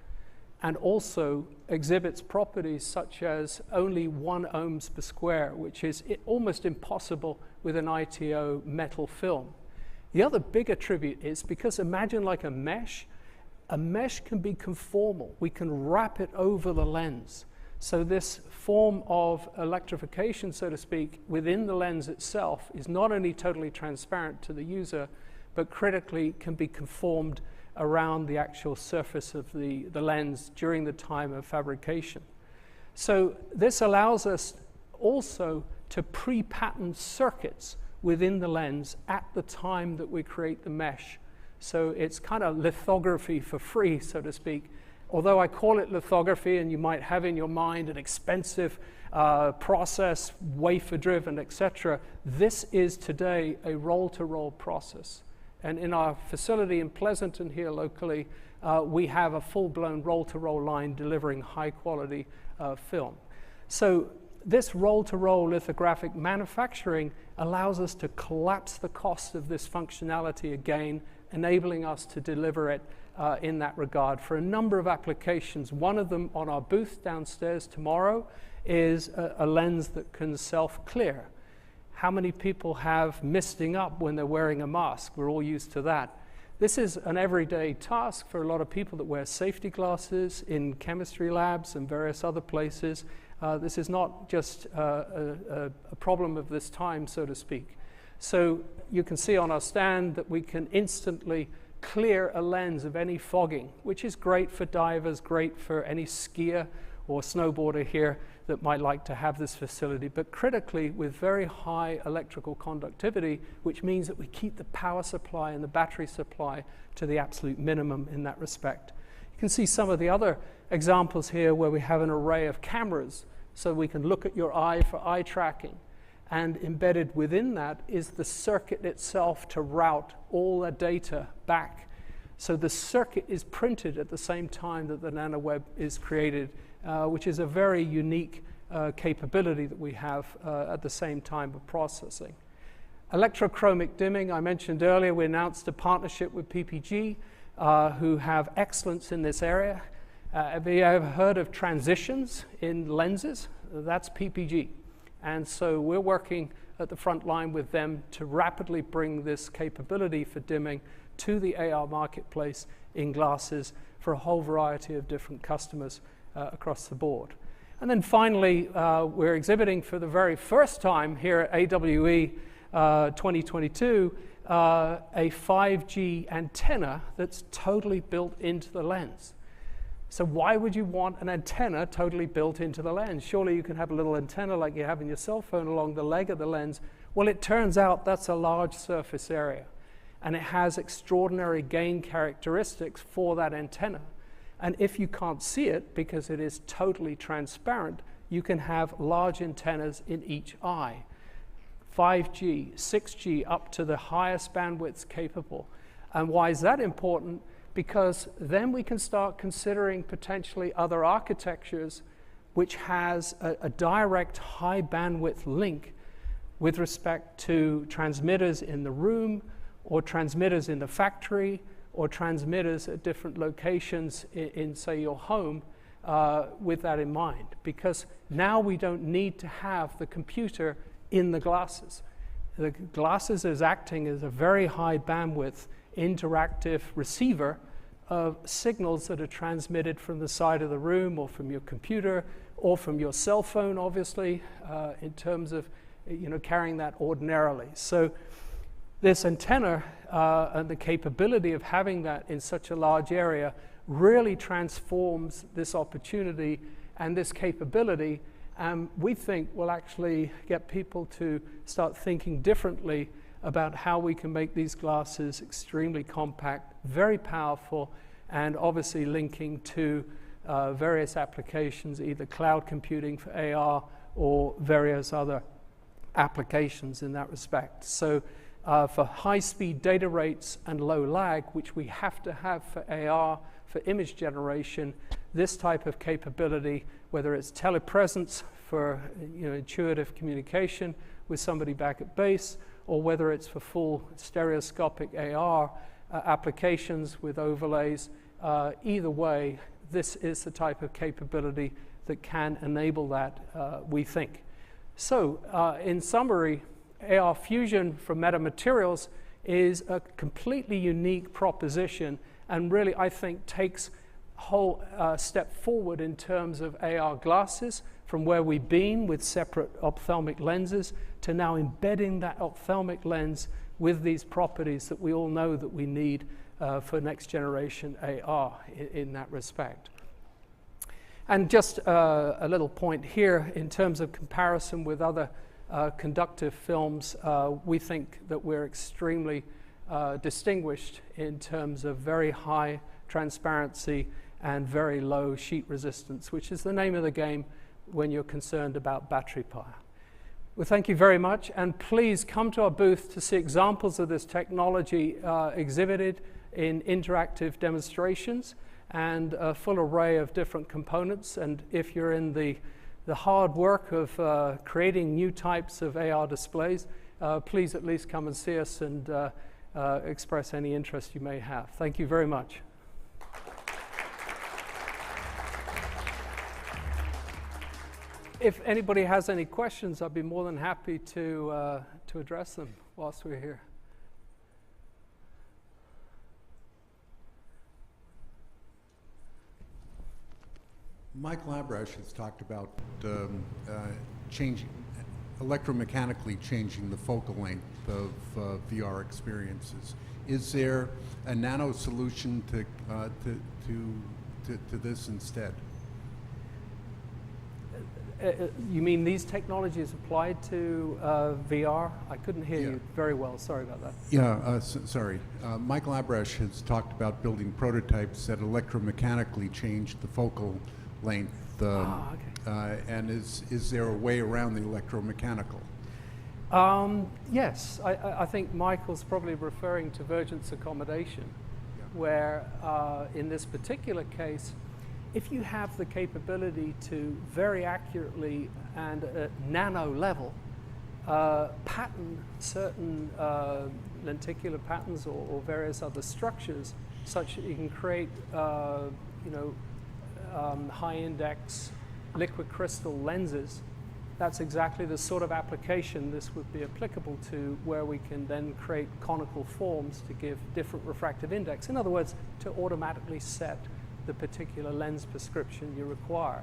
and also exhibits properties such as only 1 ohms per square, which is almost impossible with an ITO metal film. The other big attribute is because imagine like a mesh can be conformal. We can wrap it over the lens. So this form of electrification, so to speak, within the lens itself is not only totally transparent to the user, but critically can be conformed around the actual surface of the lens during the time of fabrication. So this allows us also to pre-pattern circuits within the lens at the time that we create the mesh. So it's kind of lithography for free, so to speak. Although I call it lithography, and you might have in your mind an expensive process, wafer-driven, etc., this is today a roll-to-roll process. And in our facility in Pleasanton here locally, we have a full-blown roll-to-roll line delivering high-quality film. So this roll-to-roll lithographic manufacturing allows us to collapse the cost of this functionality again, enabling us to deliver it in that regard for a number of applications. One of them on our booth downstairs tomorrow is a lens that can self-clear. How many people have misting up when they're wearing a mask? We're all used to that. This is an everyday task for a lot of people that wear safety glasses in chemistry labs and various other places. This is not just a problem of this time, so to speak. So you can see on our stand that we can instantly clear a lens of any fogging, which is great for divers, great for any skier or snowboarder here that might like to have this facility, but critically with very high electrical conductivity, which means that we keep the power supply and the battery supply to the absolute minimum in that respect. You can see some of the other examples here where we have an array of cameras, so we can look at your eye for eye tracking. And embedded within that is the circuit itself to route all the data back. So the circuit is printed at the same time that the NanoWeb is created, which is a very unique capability that we have at the same time of processing. Electrochromic dimming, I mentioned earlier, we announced a partnership with PPG, who have excellence in this area. Have you ever heard of transitions in lenses? That's PPG. And so we're working at the front line with them to rapidly bring this capability for dimming to the AR marketplace in glasses for a whole variety of different customers across the board. And then finally, we're exhibiting for the very first time here at AWE 2022 a 5G antenna that's totally built into the lens. So why would you want an antenna totally built into the lens? Surely you can have a little antenna like you have in your cell phone along the leg of the lens. Well, it turns out that's a large surface area, and it has extraordinary gain characteristics for that antenna. And if you can't see it because it is totally transparent, you can have large antennas in each eye. 5G, 6G, up to the highest bandwidths capable. And why is that important? Because then we can start considering potentially other architectures which has a direct high bandwidth link with respect to transmitters in the room or transmitters in the factory or transmitters at different locations in say, your home with that in mind. Because now we don't need to have the computer in the glasses. The glasses is acting as a very high bandwidth interactive receiver of signals that are transmitted from the side of the room or from your computer or from your cell phone, obviously, in terms of carrying that ordinarily. So this antenna and the capability of having that in such a large area really transforms this opportunity and this capability, and we think will actually get people to start thinking differently about how we can make these glasses extremely compact, very powerful, and obviously linking to various applications, either cloud computing for AR or various other applications in that respect. So for high-speed data rates and low lag, which we have to have for AR, for image generation, this type of capability, whether it's telepresence for intuitive communication with somebody back at base, or whether it's for full stereoscopic AR applications with overlays, either way, this is the type of capability that can enable that, we think. So in summary, AR fusion from metamaterials is a completely unique proposition, and really I think takes a whole step forward in terms of AR glasses from where we've been with separate ophthalmic lenses to now embedding that ophthalmic lens with these properties that we all know that we need for next generation AR in that respect. And just a little point here in terms of comparison with other conductive films, we think that we're extremely distinguished in terms of very high transparency and very low sheet resistance, which is the name of the game when you're concerned about battery power. Well, thank you very much, and please come to our booth to see examples of this technology exhibited in interactive demonstrations and a full array of different components. And if you're in the hard work of creating new types of AR displays, please at least come and see us and express any interest you may have. Thank you very much. If anybody has any questions, I'd be more than happy to address them whilst we're here. Mike Labrash has talked about electromechanically changing the focal length of VR experiences. Is there a nano solution to this instead? You mean these technologies applied to VR? I couldn't hear you very well. Sorry about that. Yeah, sorry. Mike Labrash has talked about building prototypes that electromechanically change the focal length. Okay. And is there a way around the electromechanical? Yes, I think Michael's probably referring to vergence accommodation, where in this particular case, if you have the capability to very accurately and at nano level pattern certain lenticular patterns or various other structures, such that you can create high index liquid crystal lenses, that's exactly the sort of application this would be applicable to, where we can then create conical forms to give different refractive index. In other words, to automatically set the particular lens prescription you require.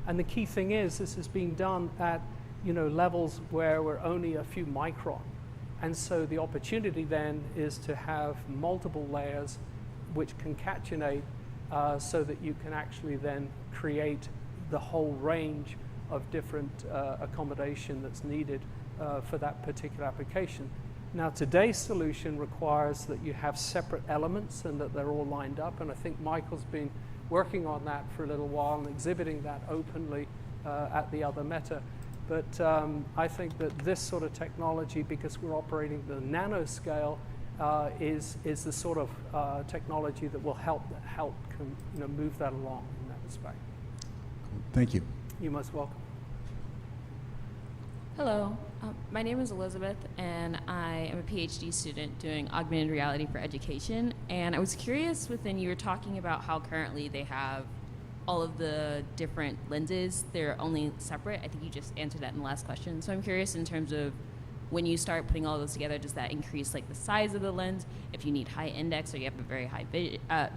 And the key thing is this is being done at levels where we're only a few micron. And so the opportunity then is to have multiple layers which concatenate so that you can actually then create the whole range of different accommodation that's needed for that particular application. Now, today's solution requires that you have separate elements and that they're all lined up, and I think Michael's been working on that for a little while and exhibiting that openly at the other Meta. But I think that this sort of technology, because we're operating the nanoscale, is the sort of technology that will help move that along in that respect. Thank you. You're most welcome. Hello, my name is Elizabeth, and I am a PhD student doing augmented reality for education. And I was curious, you were talking about how currently they have all of the different lenses. They're only separate. I think you just answered that in the last question. So I'm curious in terms of when you start putting all those together, does that increase like the size of the lens? If you need high index or you have a very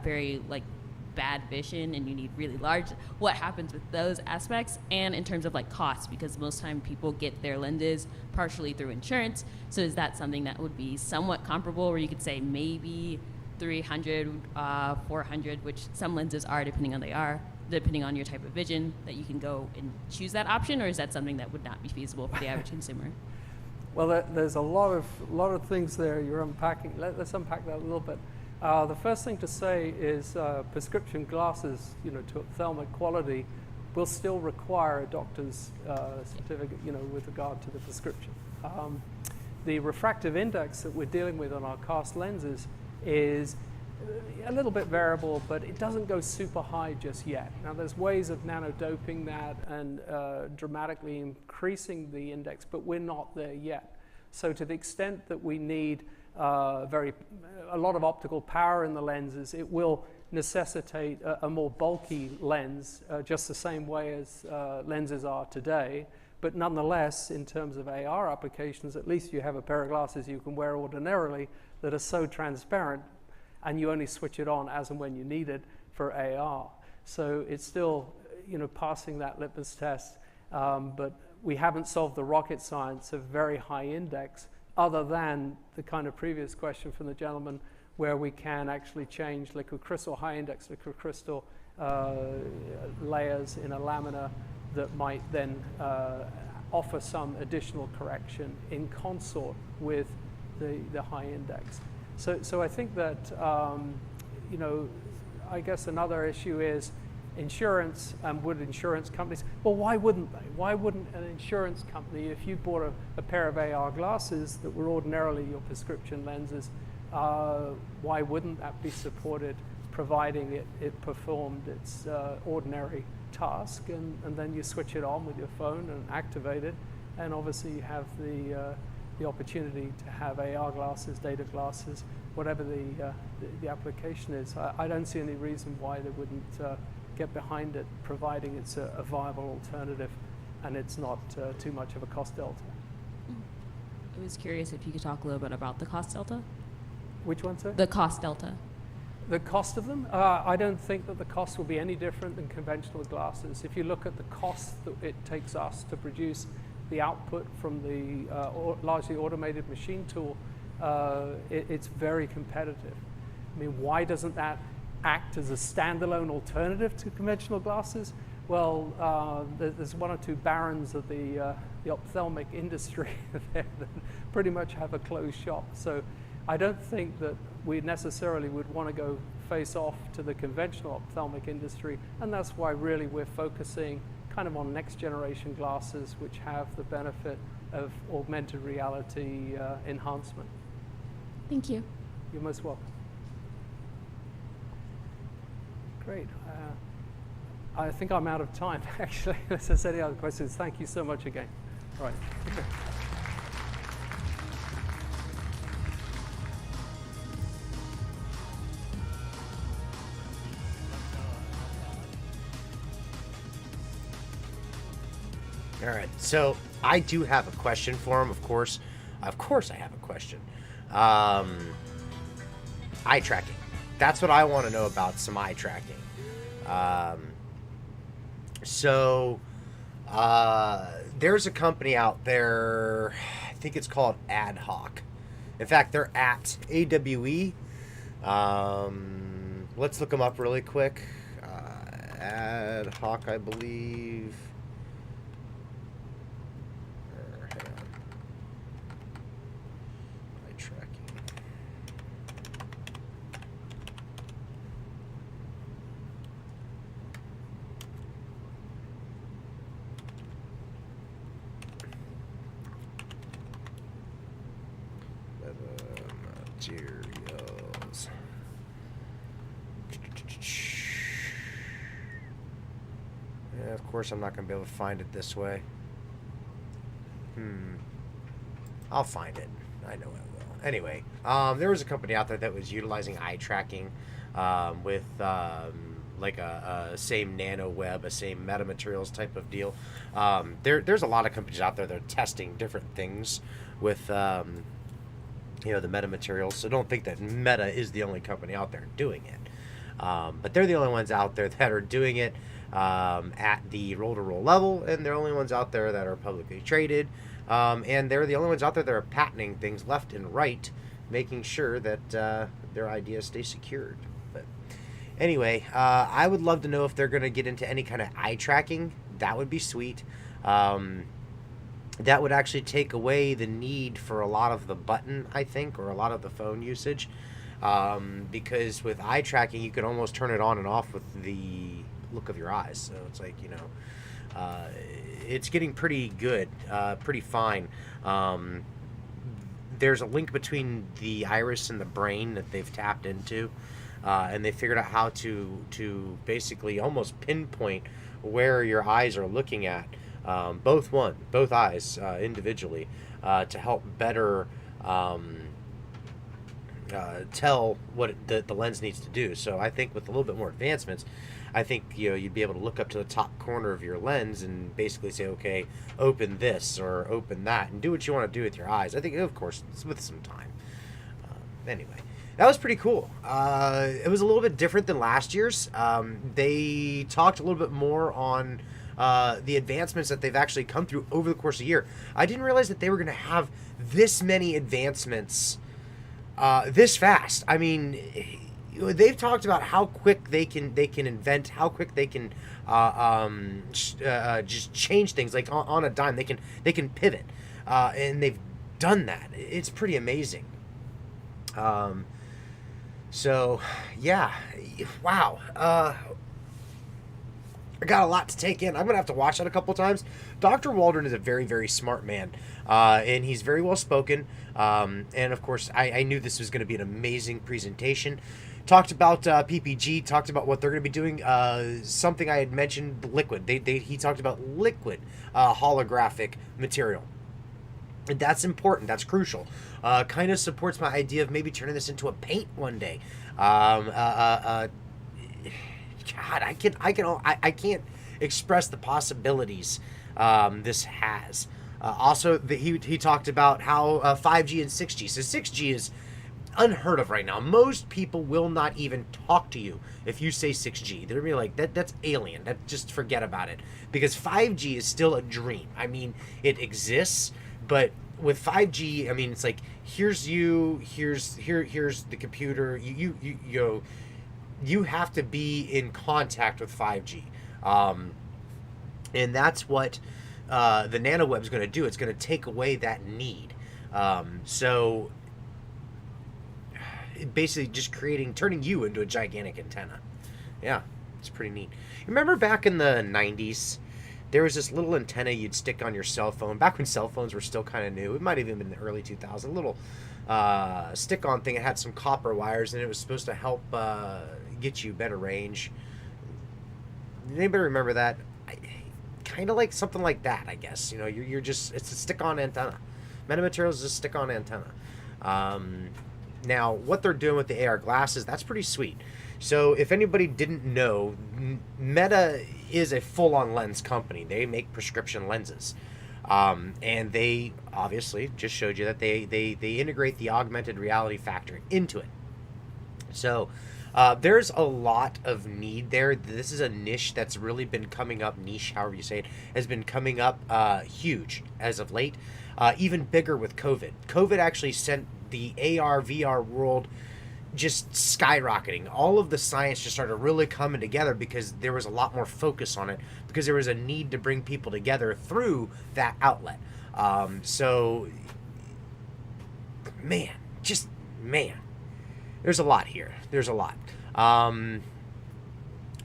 very like bad vision and you need really large, what happens with those aspects? And in terms of like cost, because most time people get their lenses partially through insurance, so is that something that would be somewhat comparable, where you could say maybe 300, 400, which some lenses are depending on your type of vision, that you can go and choose that option, or is that something that would not be feasible for the average consumer? Well, there's a lot of things there you're unpacking. Let's unpack that a little bit. The first thing to say is prescription glasses, to ophthalmic quality, will still require a doctor's certificate, with regard to the prescription. The refractive index that we're dealing with on our cast lenses is a little bit variable, but it doesn't go super high just yet. Now, there's ways of nanodoping that and dramatically increasing the index, but we're not there yet. So to the extent that we need a lot of optical power in the lenses, it will necessitate a more bulky lens, just the same way as lenses are today. But nonetheless, in terms of AR applications, at least you have a pair of glasses you can wear ordinarily that are so transparent, and you only switch it on as and when you need it for AR. So it's still, passing that litmus test, but we haven't solved the rocket science of very high index, other than the kind of previous question from the gentleman, where we can actually change liquid crystal, high index liquid crystal layers in a lamina that might then offer some additional correction in consort with the high index. So I think that, I guess another issue is insurance, and would insurance companies, well, why wouldn't they? Why wouldn't an insurance company, if you bought a pair of AR glasses that were ordinarily your prescription lenses, why wouldn't that be supported, providing it performed its ordinary task, and then you switch it on with your phone and activate it, and obviously you have the opportunity to have AR glasses, data glasses, whatever the application is. I don't see any reason why they wouldn't get behind it, providing it's a viable alternative and it's not too much of a cost delta. I was curious if you could talk a little bit about the cost delta. Which one, sir? The cost delta. The cost of them? I don't think that the cost will be any different than conventional glasses. If you look at the cost that it takes us to produce the output from the largely automated machine tool, it's very competitive. I mean, why doesn't that act as a standalone alternative to conventional glasses? Well, there's one or two barons of the ophthalmic industry there that pretty much have a closed shop. So I don't think that we necessarily would want to go face off to the conventional ophthalmic industry, and that's why really we're focusing kind of on next generation glasses which have the benefit of augmented reality enhancement. Thank you. You're most welcome. Great. I think I'm out of time, actually, unless there's any other questions. Thank you so much again. All right. Okay. All right, so I do have a question for him, of course. Of course I have a question. Eye tracking. That's what I want to know about, some eye tracking. There's a company out there, I think it's called Ad Hoc. In fact, they're at AWE. Let's look them up really quick. Ad Hoc, I believe. Hang on. Eye tracking. Materials. Yeah, of course I'm not going to be able to find it this way. I'll find it. I know I will. Anyway, there was a company out there that was utilizing eye tracking with like a same nano web, a same metamaterials type of deal. There's a lot of companies out there that are testing different things with the metamaterials. So don't think that Meta is the only company out there doing it. But they're the only ones out there that are doing it at the roll-to-roll level, and they're the only ones out there that are publicly traded, and they're the only ones out there that are patenting things left and right, making sure that their ideas stay secured. But anyway, I would love to know if they're going to get into any kind of eye tracking. That would be sweet. That would actually take away the need for a lot of the button, I think, or a lot of the phone usage. Because with eye tracking, you can almost turn it on and off with the look of your eyes. So it's like, it's getting pretty good, pretty fine. There's a link between the iris and the brain that they've tapped into, and they figured out how to basically almost pinpoint where your eyes are looking at, both eyes individually, to help better tell what the lens needs to do. So I think with a little bit more advancements, I think you'd be able to look up to the top corner of your lens and basically say, okay, open this or open that, and do what you want to do with your eyes. I think, of course, it's with some time. Anyway, that was pretty cool. It was a little bit different than last year's. They talked a little bit more on the advancements that they've actually come through over the course of the year. I didn't realize that they were going to have this many advancements this fast. I mean, they've talked about how quick they can invent, how quick they can just change things like on a dime. They can pivot, and they've done that. It's pretty amazing. So yeah, wow. I got a lot to take in. I'm gonna have to watch that a couple times. Dr. Waldern is a very, very smart man, and he's very well spoken. And of course, I knew this was going to be an amazing presentation. Talked about PPG. Talked about what they're going to be doing. Something I had mentioned, liquid. He talked about liquid holographic material. And that's important. That's crucial. Kind of supports my idea of maybe turning this into a paint one day. God, I can't express the possibilities this has. Also, he talked about how 5G and 6G. So 6G is unheard of right now. Most people will not even talk to you if you say 6G. They're gonna be like, that's alien. Just forget about it. Because 5G is still a dream. I mean, it exists, but with 5G, I mean, it's like, here's the computer. You have to be in contact with 5G. And that's what the nanoweb is going to do. It's going to take away that need. So basically just turning you into a gigantic antenna. Yeah, it's pretty neat. Remember back in the 90s, there was this little antenna you'd stick on your cell phone, back when cell phones were still kind of new. It might have even been the early 2000s. A little stick-on thing. It had some copper wires, and it was supposed to help get you better range. Anybody remember that? Kind of like something like that, I guess. You're just, it's a stick-on antenna. Metamaterials is a stick-on antenna. Now, what they're doing with the AR glasses, that's pretty sweet. So, if anybody didn't know, Meta is a full-on lens company. They make prescription lenses. And they obviously just showed you that they integrate the augmented reality factor into it. So, there's a lot of need there. This is a niche that's really been coming up, niche, however you say it, has been coming up huge as of late, even bigger with COVID. COVID actually sent the AR, VR world just skyrocketing. All of the science just started really coming together because there was a lot more focus on it, because there was a need to bring people together through that outlet. So, man, there's a lot here. There's a lot.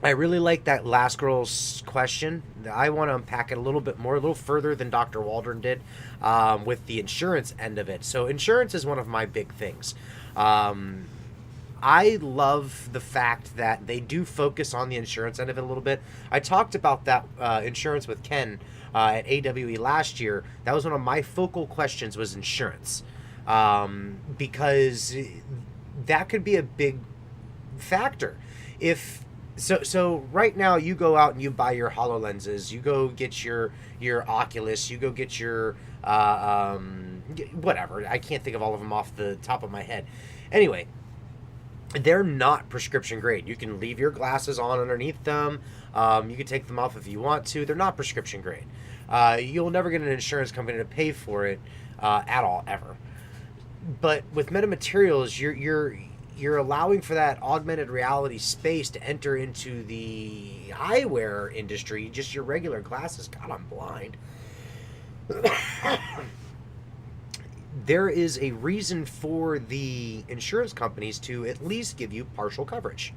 I really like that last girl's question. I want to unpack it a little bit more, a little further than Dr. Waldern did, with the insurance end of it. So insurance is one of my big things. I love the fact that they do focus on the insurance end of it a little bit. I talked about that insurance with Ken at AWE last year. That was one of my focal questions, was insurance, because that could be a big factor. If So right now you go out and you buy your HoloLenses, you go get your Oculus, you go get your whatever. I can't think of all of them off the top of my head. Anyway, they're not prescription grade. You can leave your glasses on underneath them. You can take them off if you want to. They're not prescription grade. You'll never get an insurance company to pay for it at all, ever. But with metamaterials, you're allowing for that augmented reality space to enter into the eyewear industry, just your regular glasses. God, I'm blind. There is a reason for the insurance companies to at least give you partial coverage.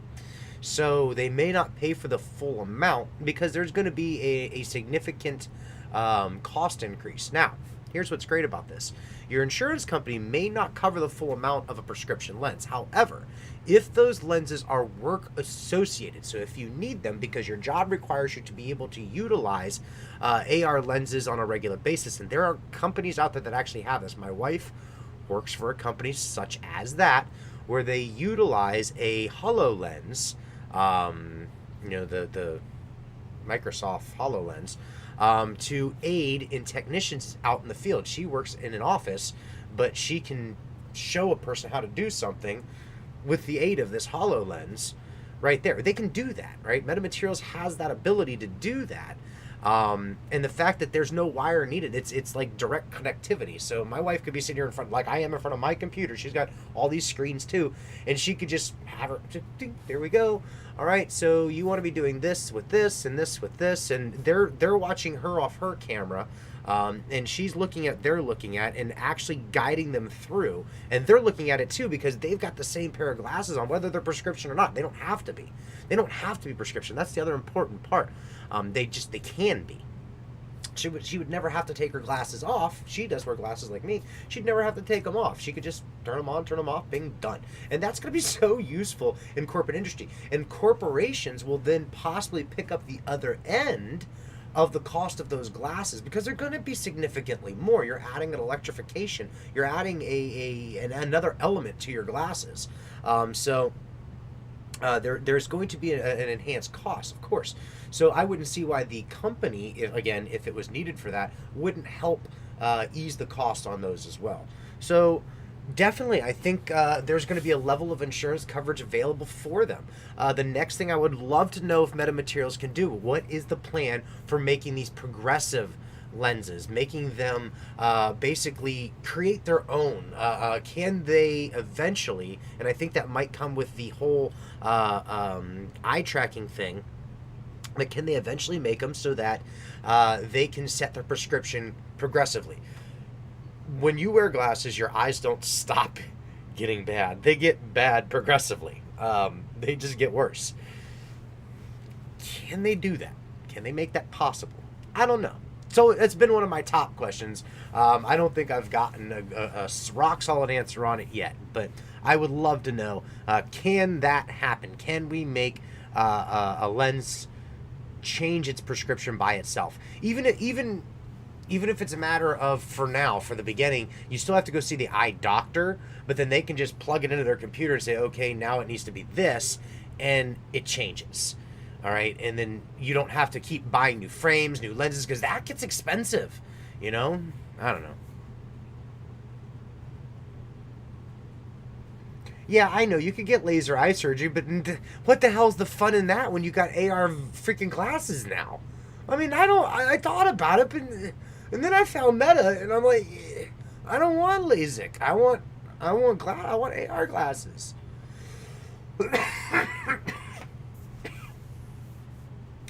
So they may not pay for the full amount because there's going to be a significant cost increase. Now, here's what's great about this. Your insurance company may not cover the full amount of a prescription lens. However, if those lenses are work associated, so if you need them because your job requires you to be able to utilize AR lenses on a regular basis, and there are companies out there that actually have this. My wife works for a company such as that, where they utilize a HoloLens, the Microsoft HoloLens, to aid in technicians out in the field. She works in an office, but she can show a person how to do something with the aid of this HoloLens right there. They can do that, right? Metamaterials has that ability to do that. And the fact that there's no wire needed, it's like direct connectivity. So my wife could be sitting here in front, like I am in front of my computer. She's got all these screens too, and she could just have her, there we go. All right, so you want to be doing this with this and this with this, and they're watching her off her camera, and she's looking at, they're looking at, and actually guiding them through, and they're looking at it too because they've got the same pair of glasses on, whether they're prescription or not. They don't have to be. They don't have to be prescription. That's the other important part. They can be. She would never have to take her glasses off. She does wear glasses like me. She'd never have to take them off. She could just turn them on, turn them off, bing, done. And that's going to be so useful in corporate industry. And corporations will then possibly pick up the other end of the cost of those glasses because they're going to be significantly more. You're adding an electrification. You're adding another element to your glasses. There's going to be an enhanced cost, of course. So I wouldn't see why the company, if it was needed for that, wouldn't help ease the cost on those as well. So definitely, I think there's going to be a level of insurance coverage available for them. The next thing I would love to know if Metamaterials can do, what is the plan for making these progressive lenses, making them basically create their own? Can they eventually, and I think that might come with the whole eye tracking thing, but can they eventually make them so that they can set their prescription progressively? When you wear glasses, your eyes don't stop getting bad. They get bad progressively. They just get worse. Can they do that? Can they make that possible? I don't know. So it's been one of my top questions. I don't think I've gotten a rock solid answer on it yet, but I would love to know, can that happen? Can we make a lens change its prescription by itself? Even if it's a matter of, for now, for the beginning, you still have to go see the eye doctor, but then they can just plug it into their computer and say, okay, now it needs to be this, and it changes. All right, and then you don't have to keep buying new frames, new lenses, because that gets expensive, I don't know. Yeah, I know, you could get laser eye surgery, but what the hell's the fun in that when you got AR freaking glasses now? I mean, I thought about it, and then I found Meta, and I'm like, I don't want LASIK. I want AR glasses.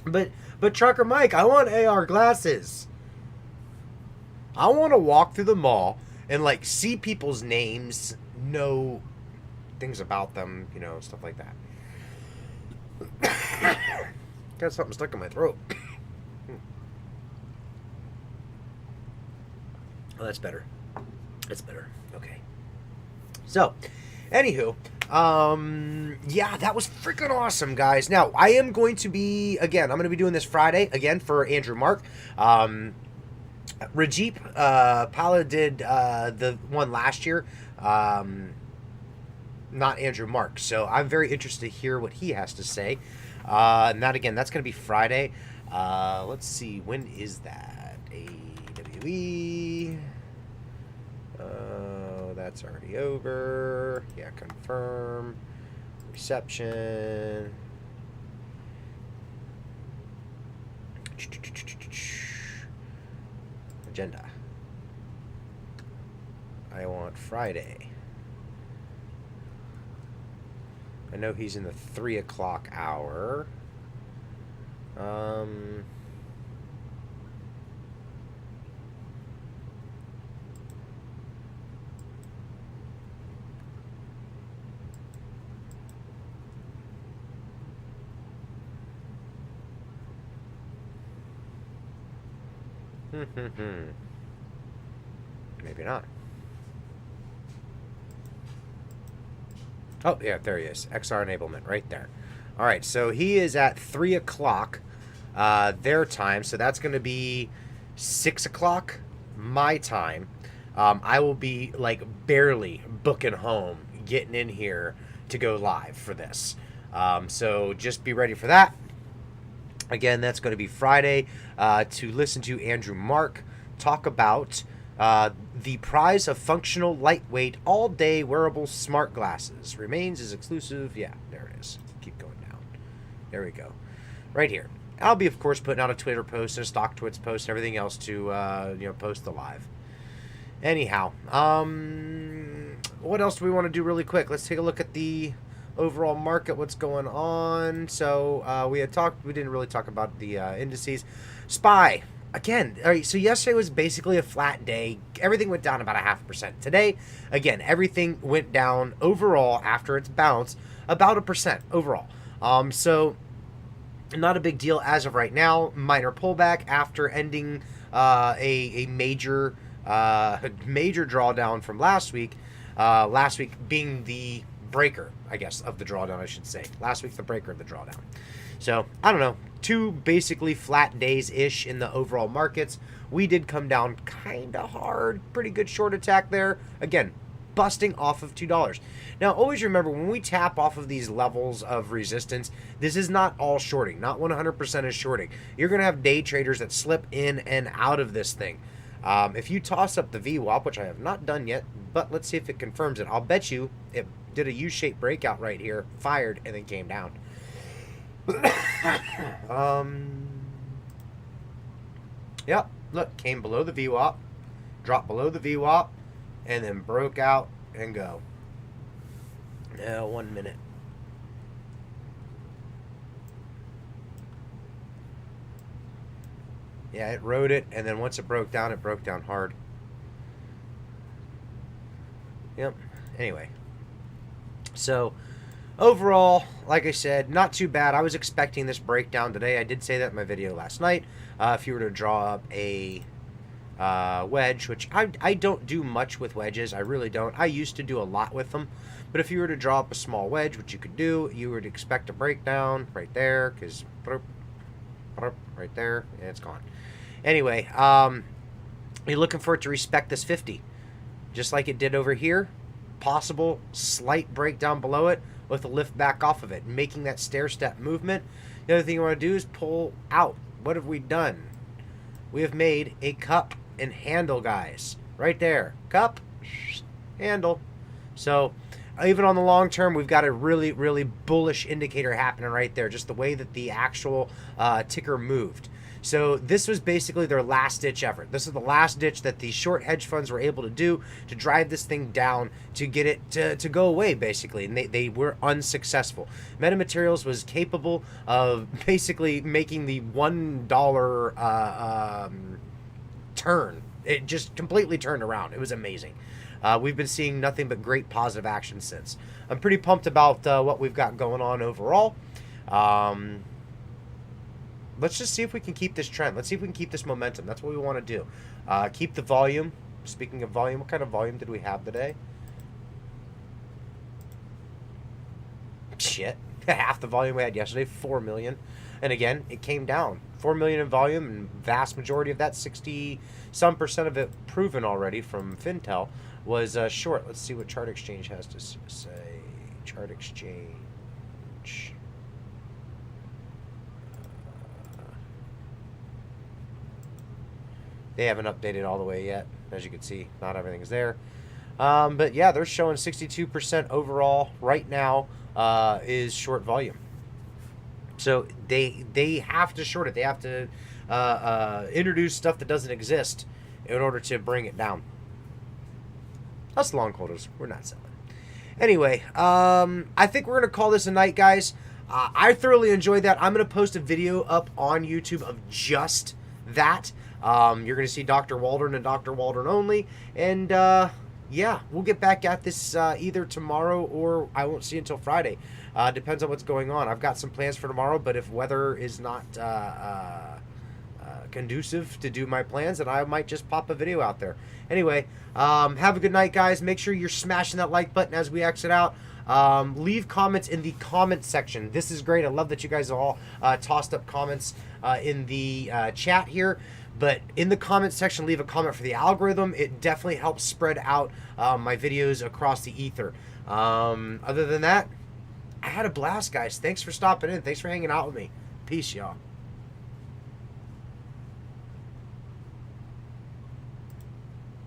But Trucker Mike, I want AR glasses. I want to walk through the mall and see people's names, know things about them, stuff like that. Got something stuck in my throat. Oh, that's better. That's better. Okay. So, anywho, yeah, that was freaking awesome, guys. Now, I am going to be, again, I'm going to be doing this Friday, again, for Andrew Mark. Rajeep Pala did the one last year, not Andrew Mark. So I'm very interested to hear what he has to say. And that, again, that's going to be Friday. Let's see, when is that? AWE. That's already over. Yeah, confirm. Reception. Agenda. I want Friday. I know he's in the 3 o'clock hour. Maybe not. Oh, yeah, there he is. XR enablement right there. All right, so he is at 3 o'clock their time, so that's going to be 6 o'clock my time. I will be, like, barely booking home, getting in here to go live for this. So just be ready for that. Again, that's going to be Friday to listen to Andrew Mark talk about the prize of functional, lightweight, all-day wearable smart glasses. Remains as exclusive. Yeah, there it is. Keep going down. There we go. Right here. I'll be, of course, putting out a Twitter post and a stock Twits post and everything else to, post the live. Anyhow, what else do we want to do really quick? Let's take a look at the overall market, what's going on. So we didn't really talk about the indices. SPY. Again, all right, so yesterday was basically a flat day. Everything went down about 0.5%. Today, again, everything went down overall after its bounce about 1% overall. So not a big deal as of right now. Minor pullback after ending a major drawdown from last week. Last week being the breaker, I guess, of the drawdown, I should say. Last week, the breaker of the drawdown. So, I don't know. 2 basically flat days-ish in the overall markets. We did come down kind of hard. Pretty good short attack there. Again, busting off of $2. Now, always remember, when we tap off of these levels of resistance, this is not all shorting. Not 100% is shorting. You're going to have day traders that slip in and out of this thing. If you toss up the VWAP, which I have not done yet, but let's see if it confirms it. I'll bet you it did a U-shaped breakout right here, fired, and then came down. Yep, look, came below the VWAP, dropped below the VWAP, and then broke out and go. Now, 1 minute. Yeah, it rode it, and then once it broke down hard. Yep. Anyway. So, overall, like I said, not too bad. I was expecting this breakdown today. I did say that in my video last night. If you were to draw up a wedge, which I don't do much with wedges. I really don't. I used to do a lot with them. But if you were to draw up a small wedge, which you could do, you would expect a breakdown right there, because right there, and it's gone. Anyway, you're looking for it to respect this 50, just like it did over here. Possible slight breakdown below it with a lift back off of it, making that stair-step movement. The other thing you want to do is pull out. What have we done? We have made a cup and handle, guys. Right there. Cup, handle. So even on the long term, we've got a really, really bullish indicator happening right there, just the way that the actual ticker moved. So this was basically their last-ditch effort. This is the last ditch that the short hedge funds were able to do to drive this thing down, to get it to go away, basically. And they were unsuccessful. Metamaterials was capable of basically making the $1 turn. It just completely turned around. It was amazing. We've been seeing nothing but great positive action since. I'm pretty pumped about what we've got going on overall. Let's just see if we can keep this trend. Let's see if we can keep this momentum. That's what we want to do. Keep the volume. Speaking of volume, what kind of volume did we have today? Shit. Half the volume we had yesterday, 4 million. And again, it came down. 4 million in volume, and vast majority of that, 60-some% of it proven already from Fintel, was short. Let's see what Chart Exchange has to say. Chart Exchange. They haven't updated all the way yet. As you can see, not everything's there. But yeah, they're showing 62% overall right now is short volume. So they have to short it. They have to introduce stuff that doesn't exist in order to bring it down. Us long holders, we're not selling. Anyway, I think we're going to call this a night, guys. I thoroughly enjoyed that. I'm going to post a video up on YouTube of just that. You're going to see Dr. Waldern and Dr. Waldern only. And yeah, we'll get back at this either tomorrow or I won't see until Friday. Depends on what's going on. I've got some plans for tomorrow, but if weather is not conducive to do my plans, then I might just pop a video out there. Anyway, have a good night, guys. Make sure you're smashing that like button as we exit out. Leave comments in the comment section. This is great. I love that you guys all tossed up comments in the chat here. But in the comment section, leave a comment for the algorithm. It definitely helps spread out my videos across the ether. Other than that, I had a blast, guys. Thanks for stopping in. Thanks for hanging out with me. Peace, y'all.